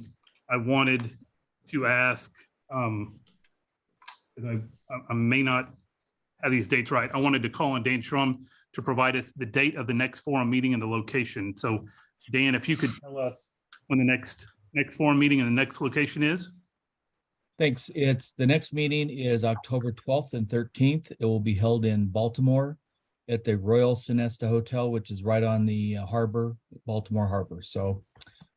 wanted to ask, I may not have these dates right. I wanted to call on Dan Schrum to provide us the date of the next forum meeting and the location. So Dan, if you could tell us when the next forum meeting and the next location is. Thanks. The next meeting is October 12th and 13th. It will be held in Baltimore at the Royal Sonesta Hotel, which is right on the harbor, Baltimore Harbor. So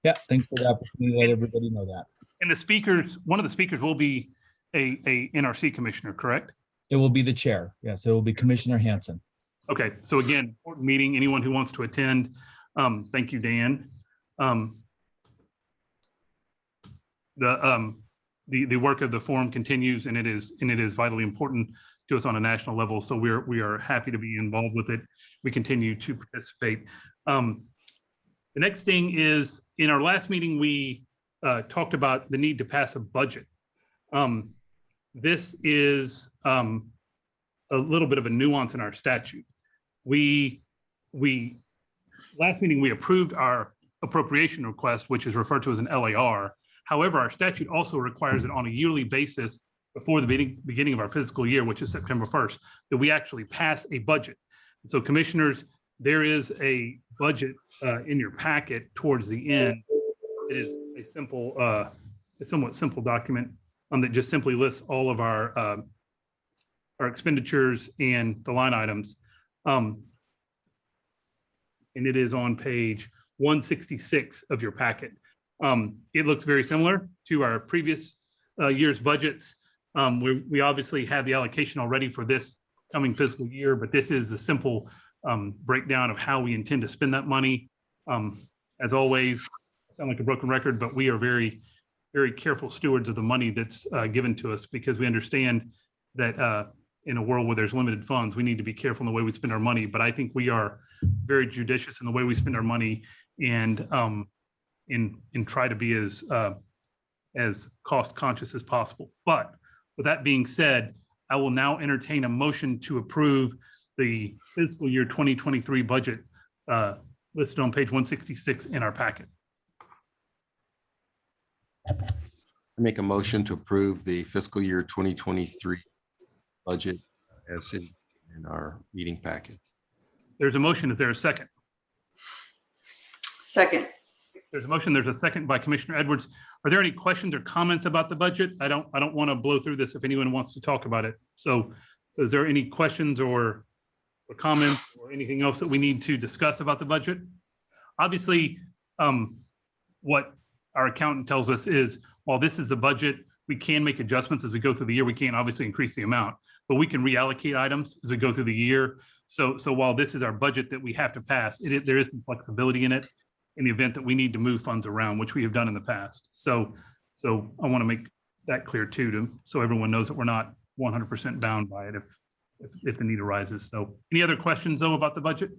Yeah, thanks for the opportunity to let everybody know that. And the speakers, one of the speakers will be a NRC commissioner, correct? It will be the chair. Yes, it will be Commissioner Hanson. Okay, so again, important meeting, anyone who wants to attend, thank you, Dan. The work of the forum continues, and it is vitally important to us on a national level. So we are happy to be involved with it. We continue to participate. The next thing is, in our last meeting, we talked about the need to pass a budget. This is a little bit of a nuance in our statute. Last meeting, we approved our appropriation request, which is referred to as an LAR. However, our statute also requires that on a yearly basis before the beginning of our fiscal year, which is September 1st, that we actually pass a budget. So commissioners, there is a budget in your packet towards the end. It is a simple, a somewhat simple document that just simply lists all of our expenditures and the line items. And it is on page 166 of your packet. It looks very similar to our previous year's budgets. We obviously have the allocation already for this coming fiscal year, but this is the simple breakdown of how we intend to spend that money. As always, I sound like a broken record, but we are very, very careful stewards of the money that's given to us, because we understand that in a world where there's limited funds, we need to be careful in the way we spend our money. But I think we are very judicious in the way we spend our money, and try to be as cost conscious as possible. But with that being said, I will now entertain a motion to approve the fiscal year 2023 budget listed on page 166 in our packet. I make a motion to approve the fiscal year 2023 budget as in our meeting packet. There's a motion. Is there a second? Second. There's a motion. There's a second by Commissioner Edwards. Are there any questions or comments about the budget? I don't want to blow through this if anyone wants to talk about it. So is there any questions or comments or anything else that we need to discuss about the budget? Obviously, what our accountant tells us is, while this is the budget, we can make adjustments as we go through the year. We can't obviously increase the amount, but we can reallocate items as we go through the year. So while this is our budget that we have to pass, there is some flexibility in it in the event that we need to move funds around, which we have done in the past. So I want to make that clear too, so everyone knows that we're not 100% bound by it if the need arises. So any other questions though about the budget?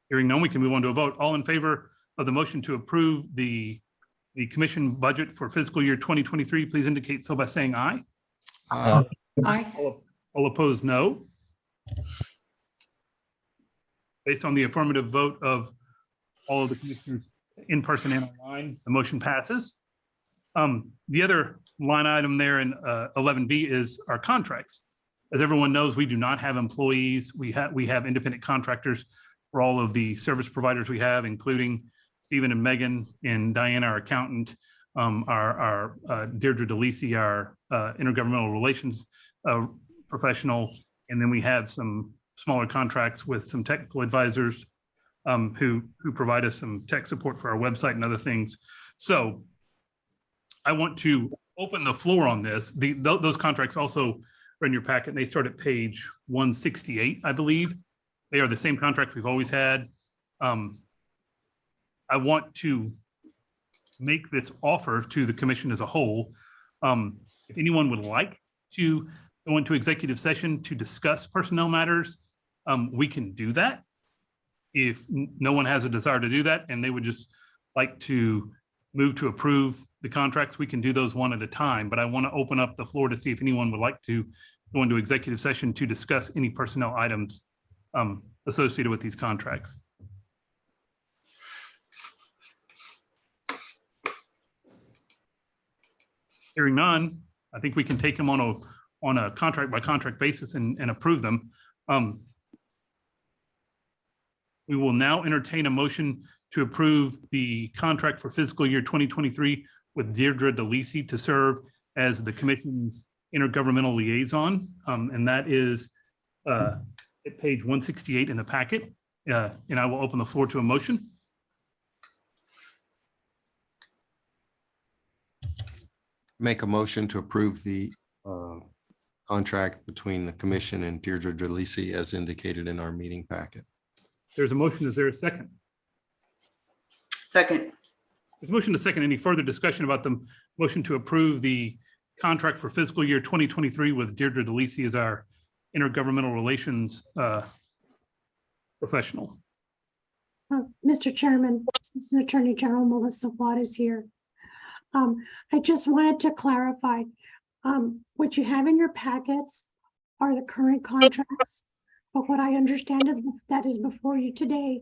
Hearing none, we can move on to a vote. All in favor of the motion to approve the commission budget for fiscal year 2023, please indicate so by saying aye. Aye. All opposed, no. Based on the affirmative vote of all of the commissioners in person and online, the motion passes. The other line item there in 11B is our contracts. As everyone knows, we do not have employees. We have independent contractors for all of the service providers we have, including Stephen and Megan and Diana, our accountant, our Deirdre DeLisi, our intergovernmental relations professional, and then we have some smaller contracts with some technical advisors who provide us some tech support for our website and other things. So I want to open the floor on this. Those contracts also are in your packet, and they start at page 168, I believe. They are the same contract we've always had. I want to make this offer to the commission as a whole. If anyone would like to go into executive session to discuss personnel matters, we can do that. If no one has a desire to do that and they would just like to move to approve the contracts, we can do those one at a time. But I want to open up the floor to see if anyone would like to go into executive session to discuss any personnel items associated with these contracts. Hearing none, I think we can take them on a contract by contract basis and approve them. We will now entertain a motion to approve the contract for fiscal year 2023 with Deirdre DeLisi to serve as the commission's intergovernmental liaison. And that is at page 168 in the packet. And I will open the floor to a motion. Make a motion to approve the contract between the commission and Deirdre DeLisi as indicated in our meeting packet. There's a motion. Is there a second? Second. There's a motion to second. Any further discussion about the motion to approve the contract for fiscal year 2023 with Deirdre DeLisi as our intergovernmental relations professional? Mr. Chairman, Assistant Attorney General Melissa Watt is here. I just wanted to clarify, what you have in your packets are the current contracts. But what I understand is that is before you today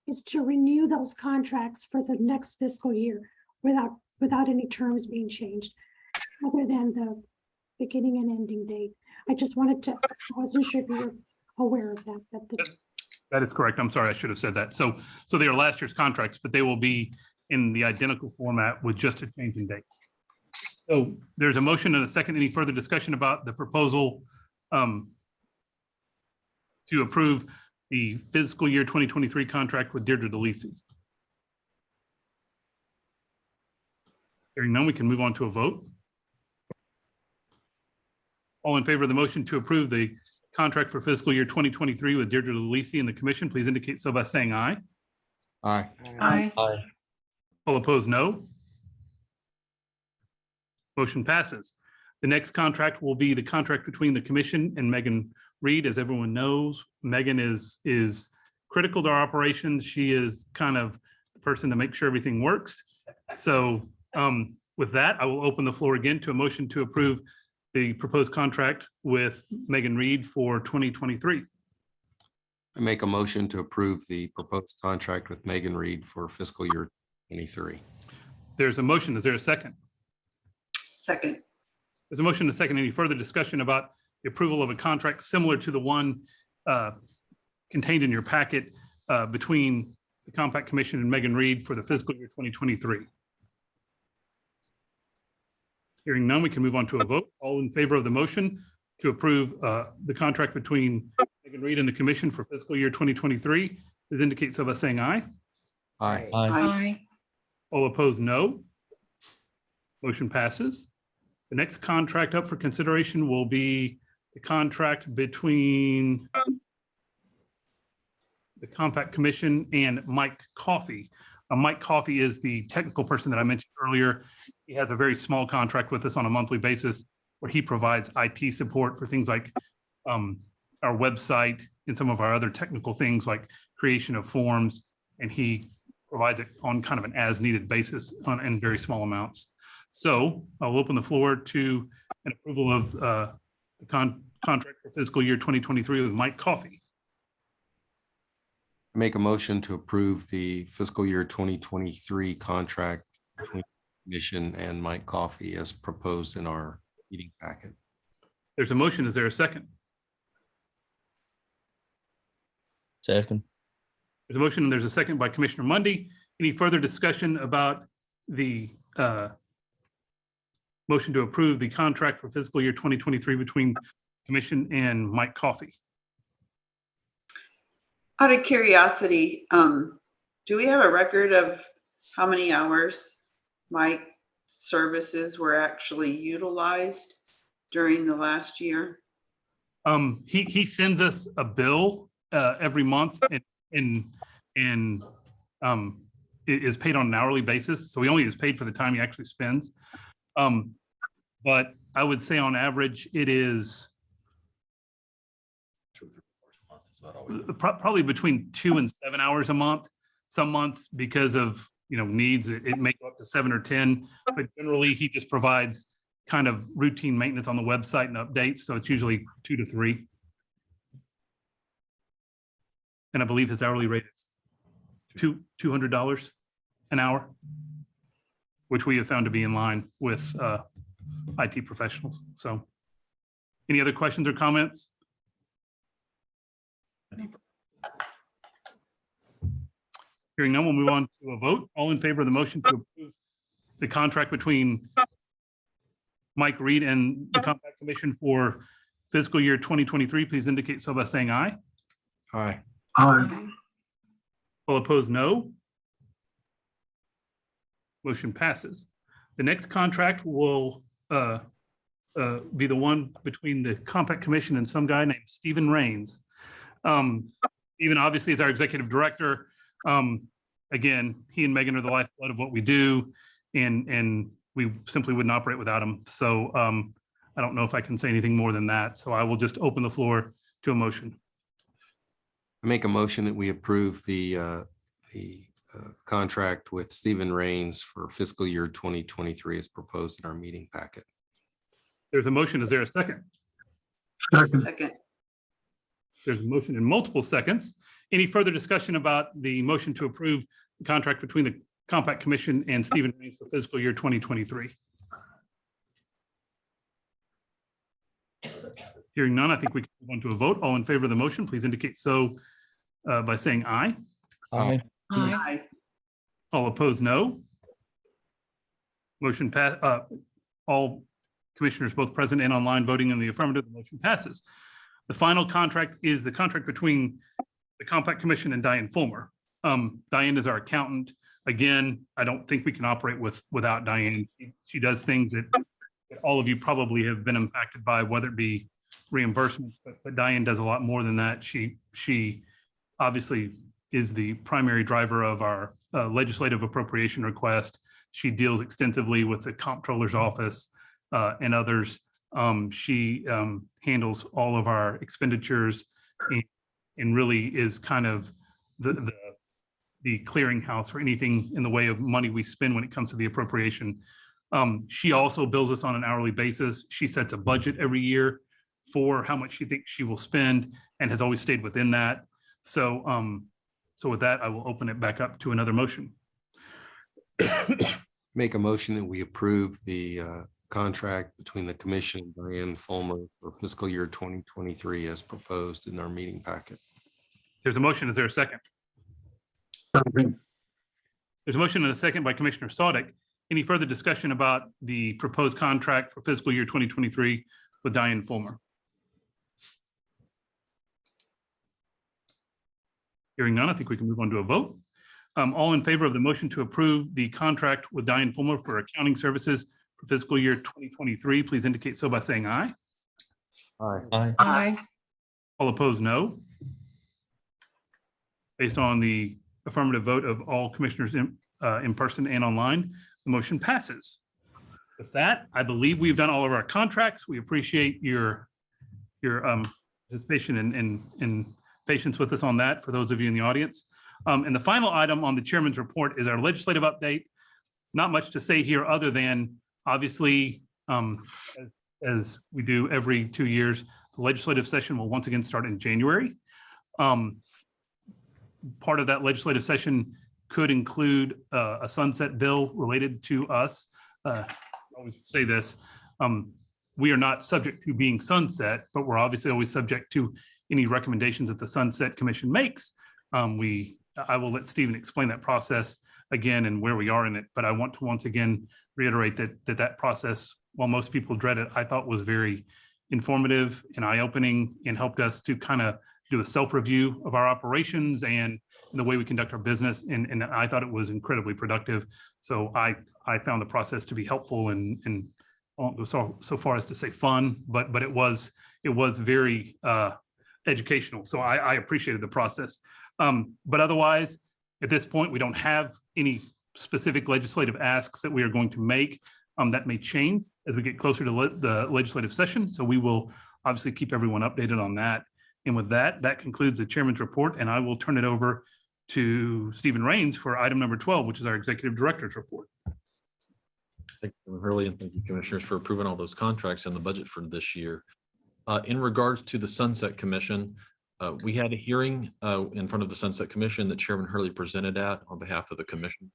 is to renew those contracts for the next fiscal year without any terms being changed, other than the beginning and ending date. I just wanted to, I wasn't sure if you were aware of that. That is correct. I'm sorry, I should have said that. So they are last year's contracts, but they will be in the identical format with just a change in dates. So there's a motion and a second. Any further discussion about the proposal to approve the fiscal year 2023 contract with Deirdre DeLisi? Hearing none, we can move on to a vote. All in favor of the motion to approve the contract for fiscal year 2023 with Deirdre DeLisi and the commission, please indicate so by saying aye. Aye. Aye. Aye. All opposed, no. Motion passes. The next contract will be the contract between the commission and Megan Reed. As everyone knows, Megan is critical to our operations. She is kind of the person to make sure everything works. So with that, I will open the floor again to a motion to approve the proposed contract with Megan Reed for 2023. I make a motion to approve the proposed contract with Megan Reed for fiscal year 23. There's a motion. Is there a second? Second. There's a motion and a second. Any further discussion about the approval of a contract similar to the one contained in your packet between the Compact Commission and Megan Reed for the fiscal year 2023? Hearing none, we can move on to a vote. All in favor of the motion to approve the contract between Megan Reed and the commission for fiscal year 2023, please indicate so by saying aye. Aye. Aye. Aye. All opposed, no. Motion passes. The next contract up for consideration will be the contract between the Compact Commission and Mike Coffey. Mike Coffey is the technical person that I mentioned earlier. He has a very small contract with us on a monthly basis where he provides IT support for things like our website and some of our other technical things like creation of forms. And he provides it on kind of an as-needed basis in very small amounts. So I'll open the floor to an approval of the contract for fiscal year 2023 with Mike Coffey. Make a motion to approve the fiscal year 2023 contract between the commission and Mike Coffey as proposed in our meeting packet. There's a motion. Is there a second? Second. There's a motion and there's a second by Commissioner Mundy. Any further discussion about the motion to approve the contract for fiscal year 2023 between Commission and Mike Coffey? Out of curiosity, do we have a record of how many hours Mike's services were actually utilized during the last year? He sends us a bill every month and is paid on an hourly basis. So he only is paid for the time he actually spends. But I would say on average, it is 2 or 3 hours a month is about all we do. probably between 2 and 7 hours a month. Some months, because of needs, it may go up to 7 or 10. But generally, he just provides kind of routine maintenance on the website and updates. So it's usually 2 to 3. And I believe his hourly rate is $200 an hour, which we have found to be in line with IT professionals. So any other questions or comments? Hearing none, we'll move on to a vote. All in favor of the motion to approve the contract between Mike Reed and the Compact Commission for fiscal year 2023, please indicate so by saying aye. Aye. Aye. All opposed, no. Motion passes. The next contract will be the one between the Compact Commission and some guy named Stephen Rains. Stephen obviously is our executive director. Again, he and Megan are the lifeblood of what we do, and we simply wouldn't operate without him. So I don't know if I can say anything more than that. So I will just open the floor to a motion. I make a motion that we approve the contract with Stephen Rains for fiscal year 2023 as proposed in our meeting packet. There's a motion. Is there a second? Second. There's a motion in multiple seconds. Any further discussion about the motion to approve the contract between the Compact Commission and Stephen Rains for fiscal year 2023? Hearing none, I think we can move on to a vote. All in favor of the motion, please indicate so by saying aye. Aye. Aye. All opposed, no. Motion pass, all commissioners, both present and online, voting in the affirmative, the motion passes. The final contract is the contract between the Compact Commission and Diane Fulmer. Diane is our accountant. Again, I don't think we can operate without Diane. She does things that all of you probably have been impacted by, whether it be reimbursements, but Diane does a lot more than that. She obviously is the primary driver of our legislative appropriation request. She deals extensively with the comptroller's office and others. She handles all of our expenditures and really is kind of the clearinghouse for anything in the way of money we spend when it comes to the appropriation. She also bills us on an hourly basis. She sets a budget every year for how much she thinks she will spend and has always stayed within that. So with that, I will open it back up to another motion. Make a motion that we approve the contract between the commission and Diane Fulmer for fiscal year 2023 as proposed in our meeting packet. There's a motion. Is there a second? There's a motion and a second by Commissioner Saudick. Any further discussion about the proposed contract for fiscal year 2023 with Diane Fulmer? Hearing none, I think we can move on to a vote. All in favor of the motion to approve the contract with Diane Fulmer for accounting services for fiscal year 2023, please indicate so by saying aye. Aye. Aye. All opposed, no. Based on the affirmative vote of all commissioners in person and online, the motion passes. With that, I believe we've done all of our contracts. We appreciate your participation and patience with us on that for those of you in the audience. And the final item on the chairman's report is our legislative update. Not much to say here other than obviously, as we do every 2 years, the legislative session will once again start in January. Part of that legislative session could include a sunset bill related to us. I always say this, we are not subject to being sunset, but we're obviously always subject to any recommendations that the Sunset Commission makes. I will let Stephen explain that process again and where we are in it, but I want to once again reiterate that process, while most people dread it, I thought was very informative and eye-opening and helped us to kind of do a self-review of our operations and the way we conduct our business. And I thought it was incredibly productive. So I found the process to be helpful and I won't go so far as to say fun, but it was very educational. So I appreciated the process. But otherwise, at this point, we don't have any specific legislative asks that we are going to make. That may change as we get closer to the legislative session. So we will obviously keep everyone updated on that. And with that, that concludes the chairman's report, and I will turn it over to Stephen Rains for item number 12, which is our executive director's report. Thank you, Hurley, and thank you, commissioners, for approving all those contracts in the budget for this year. In regards to the Sunset Commission, we had a hearing in front of the Sunset Commission that Chairman Hurley presented at on behalf of the commission,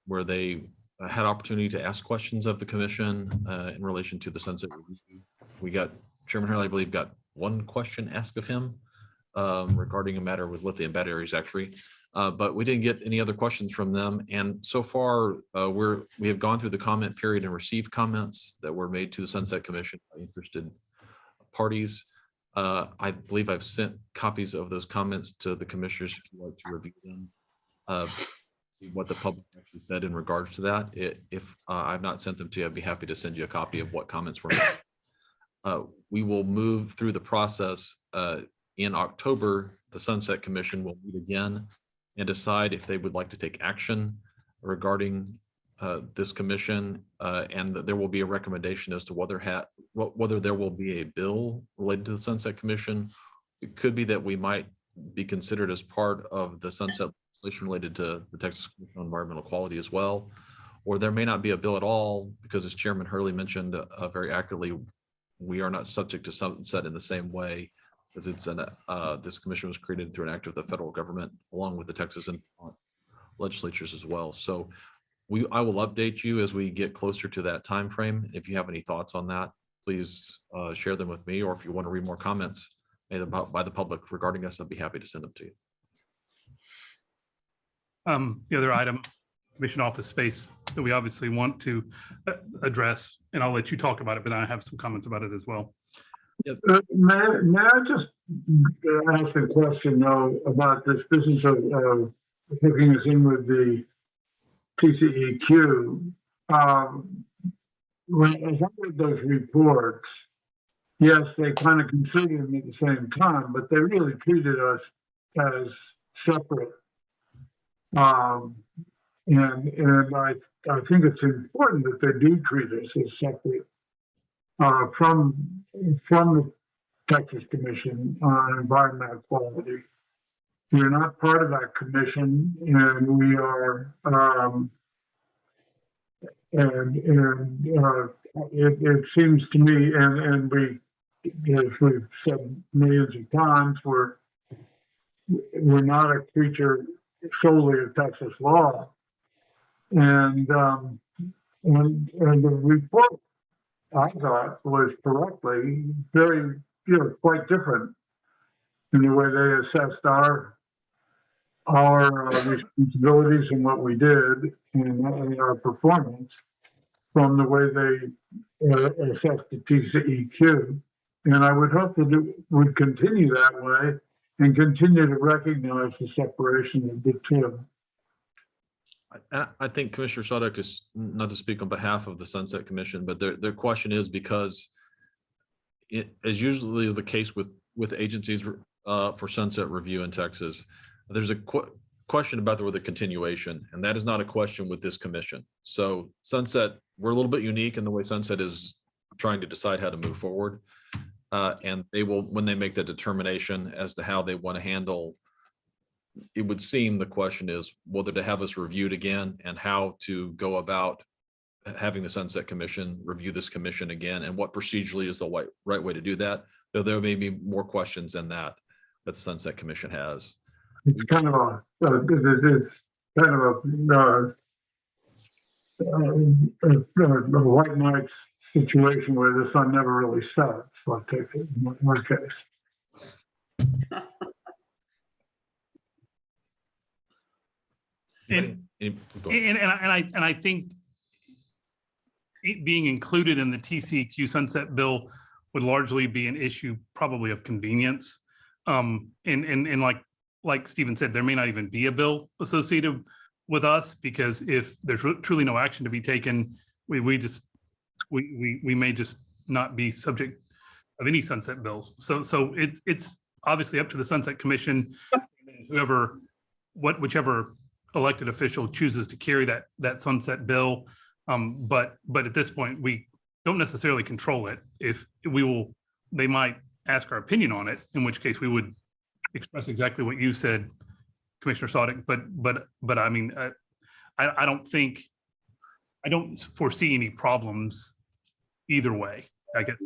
where they had opportunity to ask questions of the commission in relation to the Sunset Review. We got, Chairman Hurley, I believe, got one question asked of him regarding a matter with lithium batteries, actually. But we didn't get any other questions from them. And so far, we have gone through the comment period and received comments that were made to the Sunset Commission by interested parties. I believe I've sent copies of those comments to the commissioners if you'd like to review them. See what the public actually said in regards to that. If I've not sent them to you, I'd be happy to send you a copy of what comments were made. We will move through the process. In October, the Sunset Commission will meet again and decide if they would like to take action regarding this commission, and that there will be a recommendation as to whether there will be a bill related to the Sunset Commission. It could be that we might be considered as part of the sunset legislation related to the Texas Commission on Environmental Quality as well, or there may not be a bill at all, because as Chairman Hurley mentioned very accurately, we are not subject to sunset in the same way, as it's this commission was created through an act of the federal government along with the Texas and legislatures as well. So I will update you as we get closer to that time frame. If you have any thoughts on that, please share them with me, or if you want to read more comments made by the public regarding us, I'd be happy to send them to you. The other item, Commission office space, that we obviously want to address, and I'll let you talk about it, but I have some comments about it as well. May I just ask a question though about this business of hooking us in with the TCEQ? As I read those reports, yes, they kind of considered them at the same time, but they really treated us as separate. And I think it's important that they do treat us as separate from the Texas Commission on Environmental Quality. We're not part of that commission, and we are, it seems to me, and we, as we've said millions of times, we're not a creature solely of Texas law, and the report I thought was correctly very, quite different in the way they assessed our responsibilities and what we did and our performance from the way they assessed the TCEQ. And I would hope that it would continue that way and continue to recognize the separation of the two. I think Commissioner Sadek is, not to speak on behalf of the Sunset Commission, but their question is because as usually is the case with agencies for sunset review in Texas, there's a question about the continuation, and that is not a question with this commission. So Sunset, we're a little bit unique in the way Sunset is trying to decide how to move forward. And they will, when they make that determination as to how they want to handle, it would seem the question is whether to have us reviewed again and how to go about having the Sunset Commission review this commission again, and what procedurally is the right way to do that. Though there may be more questions than that the Sunset Commission has. It's kind of a white knight situation where the sun never really sets. So I take it in my case. And I think it being included in the TCEQ sunset bill would largely be an issue probably of convenience. And like Stephen said, there may not even be a bill associated with us, because if there's truly no action to be taken, we may just not be subject of any sunset bills. So it's obviously up to the Sunset Commission, whichever elected official chooses to carry that sunset bill. But at this point, we don't necessarily control it. They might ask our opinion on it, in which case we would express exactly what you said, Commissioner Sadek. But I mean, I don't foresee any problems either way, I guess.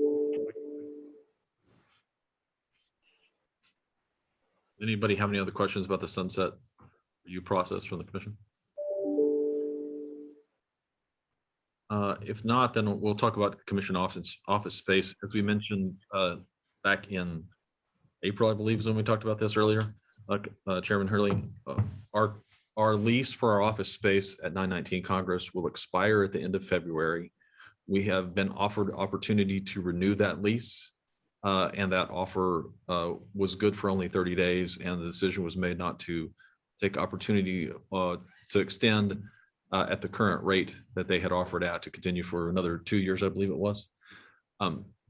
Anybody have any other questions about the sunset review process from the commission? If not, then we'll talk about the commission office space. As we mentioned back in April, I believe is when we talked about this earlier, Chairman Hurley, our lease for our office space at 919 Congress will expire at the end of February. We have been offered opportunity to renew that lease And that offer was good for only 30 days, and the decision was made not to take opportunity to extend at the current rate that they had offered at to continue for another 2 years, I believe it was.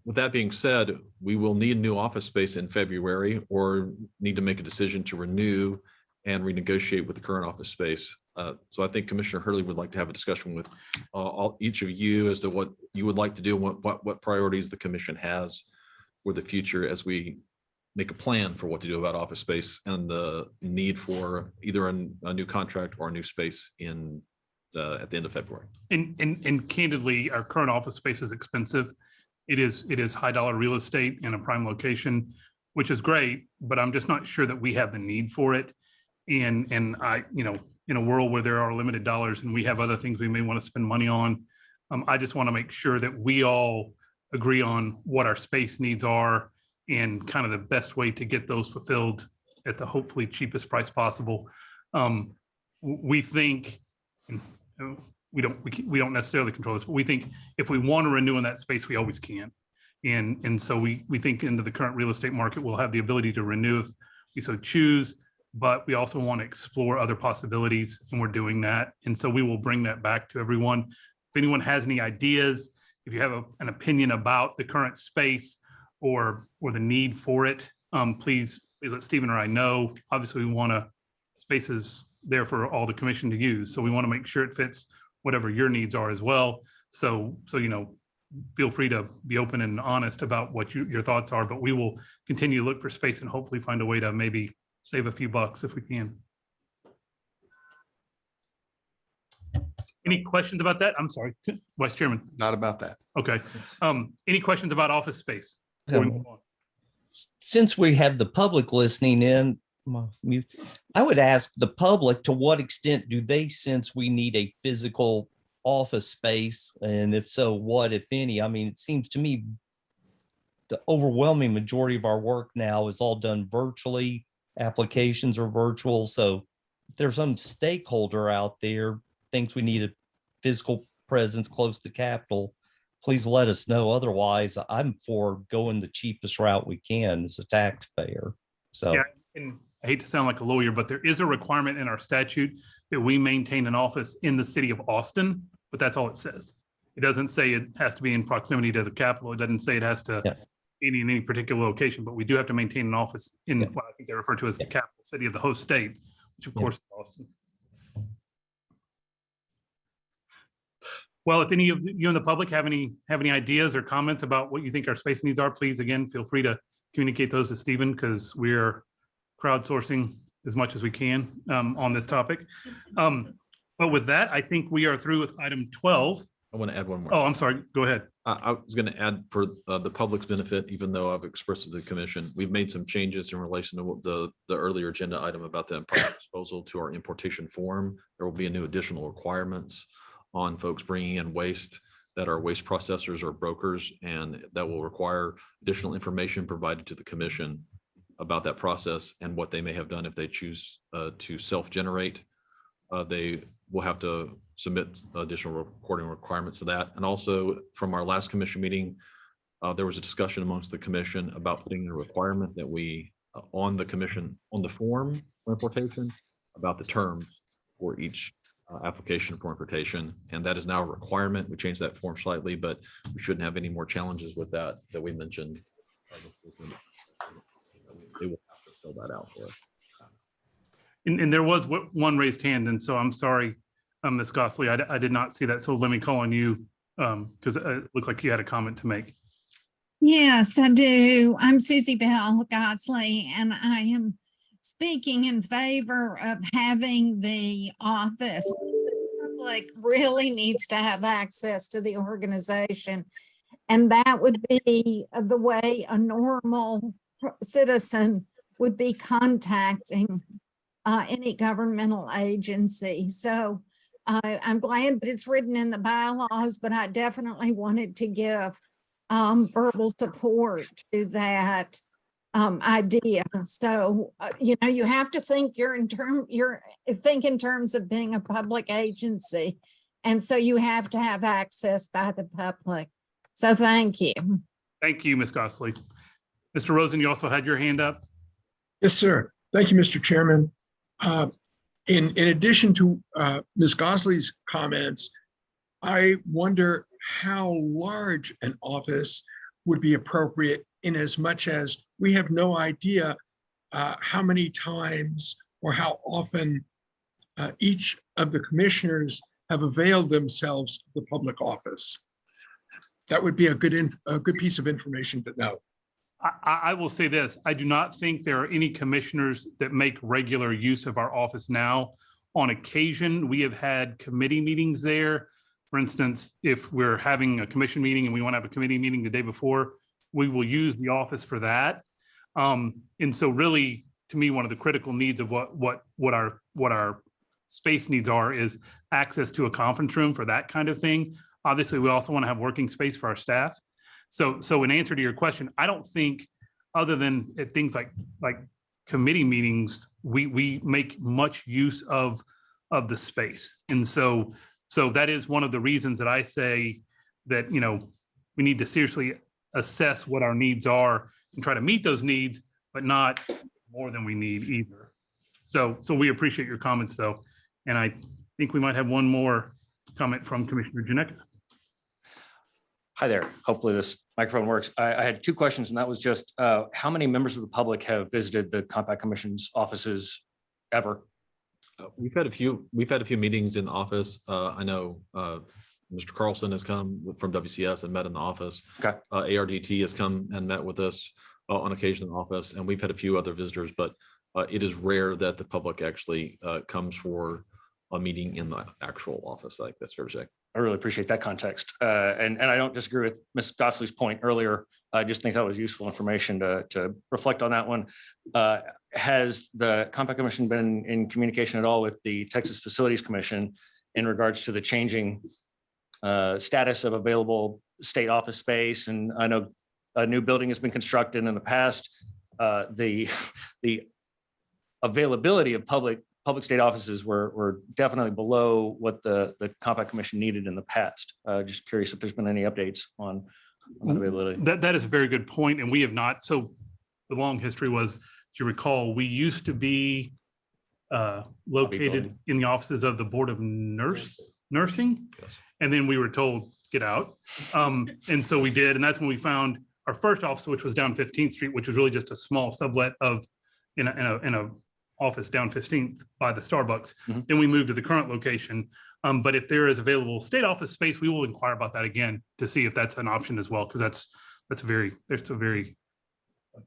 With that being said, we will need new office space in February or need to make a decision to renew and renegotiate with the current office space. So I think Commissioner Hurley would like to have a discussion with each of you as to what you would like to do, what priorities the commission has for the future as we make a plan for what to do about office space and the need for either a new contract or a new space at the end of February. And candidly, our current office space is expensive. It is high dollar real estate in a prime location, which is great, but I'm just not sure that we have the need for it. And I, in a world where there are limited dollars and we have other things we may want to spend money on, I just want to make sure that we all agree on what our space needs are and kind of the best way to get those fulfilled at the hopefully cheapest price possible. We think, we don't necessarily control this, but we think if we want to renew in that space, we always can. And so we think into the current real estate market, we'll have the ability to renew if we so choose, but we also want to explore other possibilities, and we're doing that. And so we will bring that back to everyone. If anyone has any ideas, if you have an opinion about the current space or the need for it, please let Stephen or I know. Obviously, we want spaces there for all the commission to use. So we want to make sure it fits whatever your needs are as well. So feel free to be open and honest about what your thoughts are, but we will continue to look for space and hopefully find a way to maybe save a few bucks if we can. Any questions about that? I'm sorry, Vice Chairman. Not about that. Okay. Any questions about office space? before we move on? Since we have the public listening in, I would ask the public, to what extent do they sense we need a physical office space? And if so, what, if any? I mean, it seems to me the overwhelming majority of our work now is all done virtually. Applications are virtual. So if there's some stakeholder out there thinks we need a physical presence close to Capitol, please let us know. Otherwise, I'm for going the cheapest route we can as a taxpayer. So, yeah, and I hate to sound like a lawyer, but there is a requirement in our statute that we maintain an office in the city of Austin, but that's all it says. It doesn't say it has to be in proximity to the Capitol. It doesn't say it has to be in any particular location, but we do have to maintain an office in what I think they refer to as the capital city of the host state, which of course is Austin. Well, if any of you in the public have any ideas or comments about what you think our space needs are, please, again, feel free to communicate those to Stephen, because we're crowdsourcing as much as we can on this topic. But with that, I think we are through with item 12. I want to add one more. Oh, I'm sorry. Go ahead. I was going to add, for the public's benefit, even though I've expressed to the commission, we've made some changes in relation to what the earlier agenda item about the private disposal to our importation form. There will be a new additional requirements on folks bringing in waste that are waste processors or brokers, and that will require additional information provided to the commission about that process and what they may have done if they choose to self-generate. They will have to submit additional reporting requirements to that. And also, from our last commission meeting, there was a discussion amongst the commission about putting a requirement that we on the form for importation about the terms for each application for importation, and that is now a requirement. We changed that form slightly, but we shouldn't have any more challenges with that we mentioned. They will have to fill that out for us. And there was one raised hand, and so I'm sorry, Ms. Gosseley, I did not see that. So let me call on you, because it looked like you had a comment to make. Yes, I do. I'm Susie Bell Gosseley, and I am speaking in favor of having the office. The public really needs to have access to the organization, and that would be the way a normal citizen would be contacting any governmental agency. So I'm glad that it's written in the bylaws, but I definitely wanted to give verbal support to that idea. So, you have to think think in terms of being a public agency. And so you have to have access by the public. So thank you. Thank you, Ms. Gosseley. Mr. Rosen, you also had your hand up. Yes, sir. Thank you, Mr. Chairman. In addition to Ms. Gosley's comments, I wonder how large an office would be appropriate, in as much as we have no idea how many times or how often each of the commissioners have availed themselves of the public office. That would be a good piece of information to know. I will say this, I do not think there are any commissioners that make regular use of our office now. On occasion, we have had committee meetings there. For instance, if we're having a commission meeting and we want to have a committee meeting the day before, we will use the office for that. And so really, to me, one of the critical needs of what our space needs are is access to a conference room for that kind of thing. Obviously, we also want to have working space for our staff. So in answer to your question, I don't think, other than at things like committee meetings, we make much use of the space. And so that is one of the reasons that I say that, you know, we need to seriously assess what our needs are and try to meet those needs, but not more than we need either. So we appreciate your comments though. And I think we might have one more comment from Commissioner Ginecca. Hi there. Hopefully this microphone works. I had two questions, and that was just how many members of the public have visited the Compact Commission's offices ever? We've had a few meetings in the office. I know Mr. Carlson has come from WCS and met in the office. Okay. ARDT has come and met with us on occasion in the office, and we've had a few other visitors, but it is rare that the public actually comes for a meeting in the actual office. Like, that's fair to say. I really appreciate that context. And I don't disagree with Ms. Gosley's point earlier. I just think that was useful information to reflect on that one. Has the Compact Commission been in communication at all with the Texas Facilities Commission in regards to the changing status of available state office space? And I know a new building has been constructed in the past. The availability of public state offices were definitely below what the Compact Commission needed in the past. Just curious if there's been any updates on availability. That is a very good point, and we have not. So the long history was, do you recall, we used to be located in the offices of the Board of Nursing, Yes. and then we were told, get out. And so we did, and that's when we found our first office, which was down 15th Street, which was really just a small sublet of in a office down 15th by the Starbucks. Mhm. Then we moved to the current location. But if there is available state office space, we will inquire about that again to see if that's an option as well, because that's a very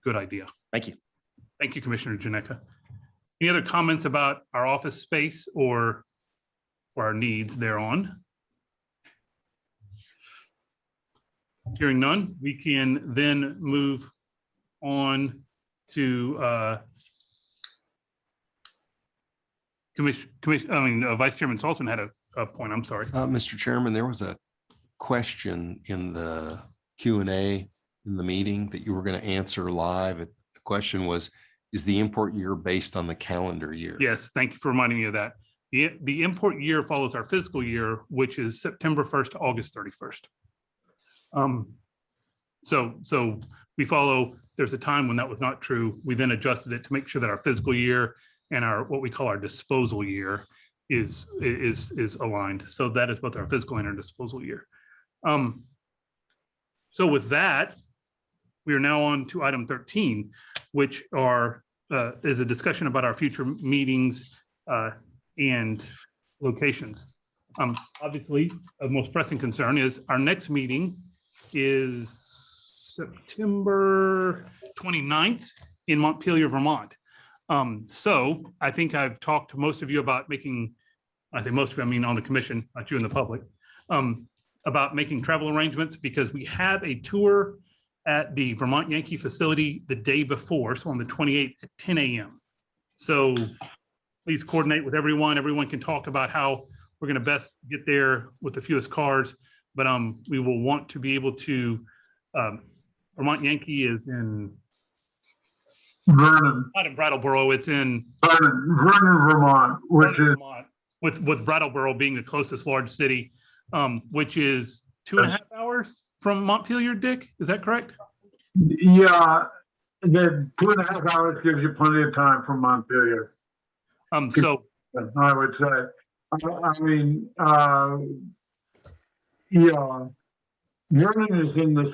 good idea. Thank you. Thank you, Commissioner Ginecca. Any other comments about our office space or our needs thereon? Hearing none, we can then move on to Vice Chairman Saltzman had a point. I'm sorry. Mr. Chairman, there was a question in the Q&A in the meeting that you were going to answer live. The question was, is the import year based on the calendar year? Yes, thank you for reminding me of that. The import year follows our fiscal year, which is September 1st to August 31st. So we follow, there's a time when that was not true. We then adjusted it to make sure that our fiscal year and our, what we call our disposal year is aligned. So that is both our fiscal and our disposal year. So with that, we are now on to item 13, which is a discussion about our future meetings and locations. Obviously, of most pressing concern is our next meeting is September 29th in Montpelier, Vermont. So I think I've talked to most of you about making, I say most of you, I mean on the commission, not you and the public, about making travel arrangements, because we have a tour at the Vermont Yankee facility the day before, so on the 28th at 10 a.m. So please coordinate with everyone. Everyone can talk about how we're going to best get there with the fewest cars, but we will want to be able to, Vermont Yankee is in Vernon. Not in Brattleboro, it's in Vernon, Vermont, which is Vermont, with Brattleboro being the closest large city, which is 2.5 hours from Montpelier, Dick, is that correct? Yeah, the 2.5 hours gives you plenty of time for Montpelier, So I would say. I mean, yeah, Vernon is in the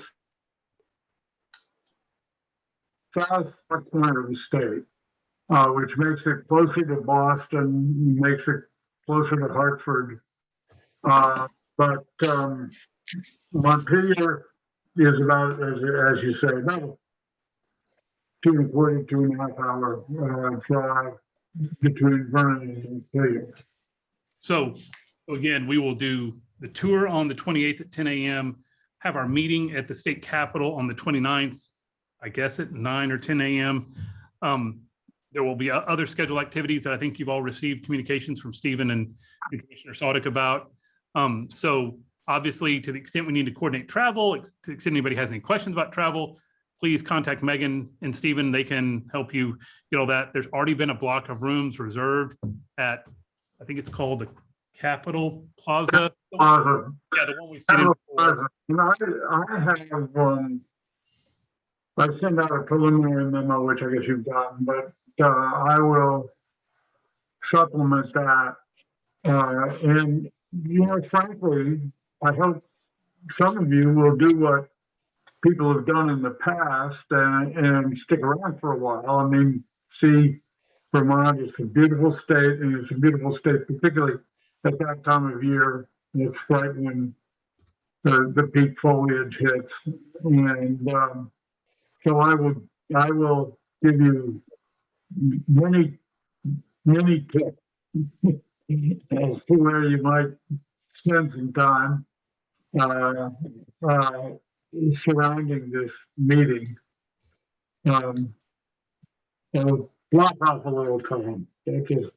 south corner of the state, which makes it closer to Boston, makes it closer to Hartford. But Montpelier is about, as you say, about 2.5 hour drive between Vernon and Montpelier. So again, we will do the tour on the 28th at 10 a.m., have our meeting at the state capitol on the 29th, I guess at 9 or 10 a.m. There will be other scheduled activities that I think you've all received communications from Stephen and Commissioner Sautic about. So obviously, to the extent we need to coordinate travel, to the extent anybody has any questions about travel, please contact Megan and Stephen. They can help you get all that. There's already been a block of rooms reserved at, I think it's called the Capitol Plaza. Plaza. Yeah, the one we sit in. I sent out a preliminary memo, which I guess you've gotten, but I will supplement that. And, you know, frankly, I hope some of you will do what people have done in the past and stick around for a while. I mean, see, Vermont is a beautiful state, and it's a beautiful state, particularly at that time of year. It's right when the peak foliage hits. And so I will give you many tips as to where you might spend some time surrounding this meeting. So block off a little time. That's just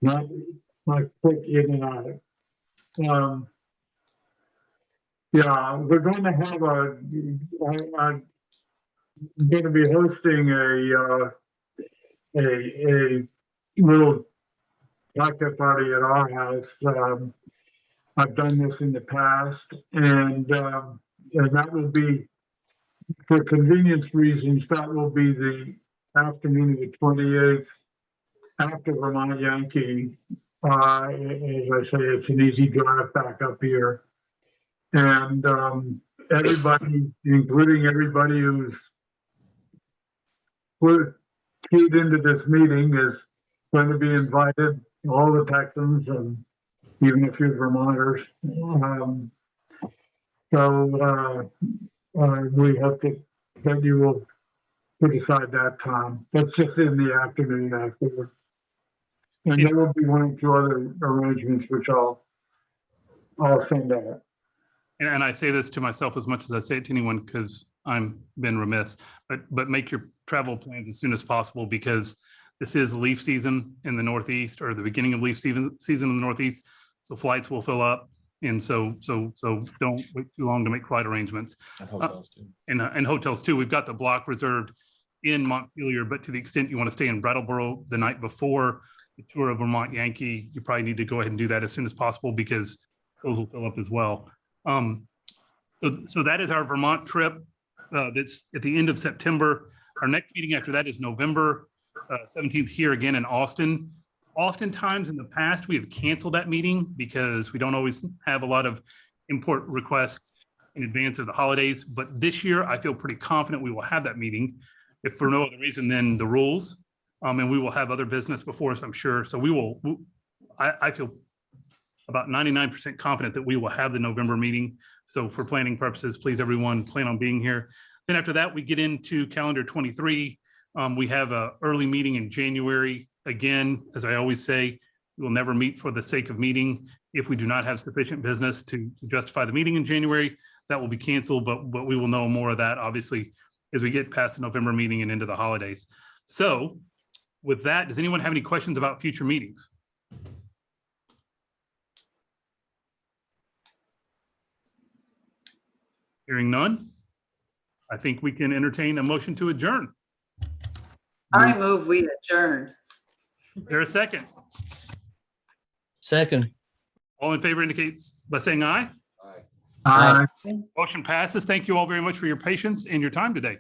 not quick in and out. Yeah, we're going to have I'm going to be hosting a little cocktail party at our house. I've done this in the past, and that will be, for convenience reasons, that will be the afternoon of the 28th after Vermont Yankee. As I say, it's an easy drive back up here. And everybody, including everybody who's keyed into this meeting, is going to be invited, all the Texans and even a few Vermonters. So we hope that you will put aside that time. That's just in the afternoon afterward. And there will be one or two other arrangements which I'll send out. And I say this to myself as much as I say it to anyone, because I'm been remiss, but make your travel plans as soon as possible, because this is leaf season in the Northeast, or the beginning of leaf season in the Northeast. So flights will fill up. And so don't wait too long to make flight arrangements. And hotels too. And hotels too. We've got the block reserved in Montpelier, but to the extent you want to stay in Brattleboro the night before the tour of Vermont Yankee, you probably need to go ahead and do that as soon as possible, because those will fill up as well. So that is our Vermont trip. That's at the end of September. Our next meeting after that is November 17th here again in Austin. Oftentimes in the past, we have canceled that meeting because we don't always have a lot of import requests in advance of the holidays. But this year, I feel pretty confident we will have that meeting, if for no other reason than the rules. And we will have other business before us, I'm sure. So I feel about 99% confident that we will have the November meeting. So for planning purposes, please, everyone, plan on being here. Then after that, we get into calendar 23. We have an early meeting in January. Again, as I always say, we will never meet for the sake of meeting. If we do not have sufficient business to justify the meeting in January, that will be canceled, but we will know more of that, obviously, as we get past the November meeting and into the holidays. So with that, does anyone have any questions about future meetings? Hearing none, I think we can entertain a motion to adjourn. I move we adjourn. Is there a second? Second. All in favor indicates by saying aye. Aye. Motion passes. Thank you all very much for your patience and your time today.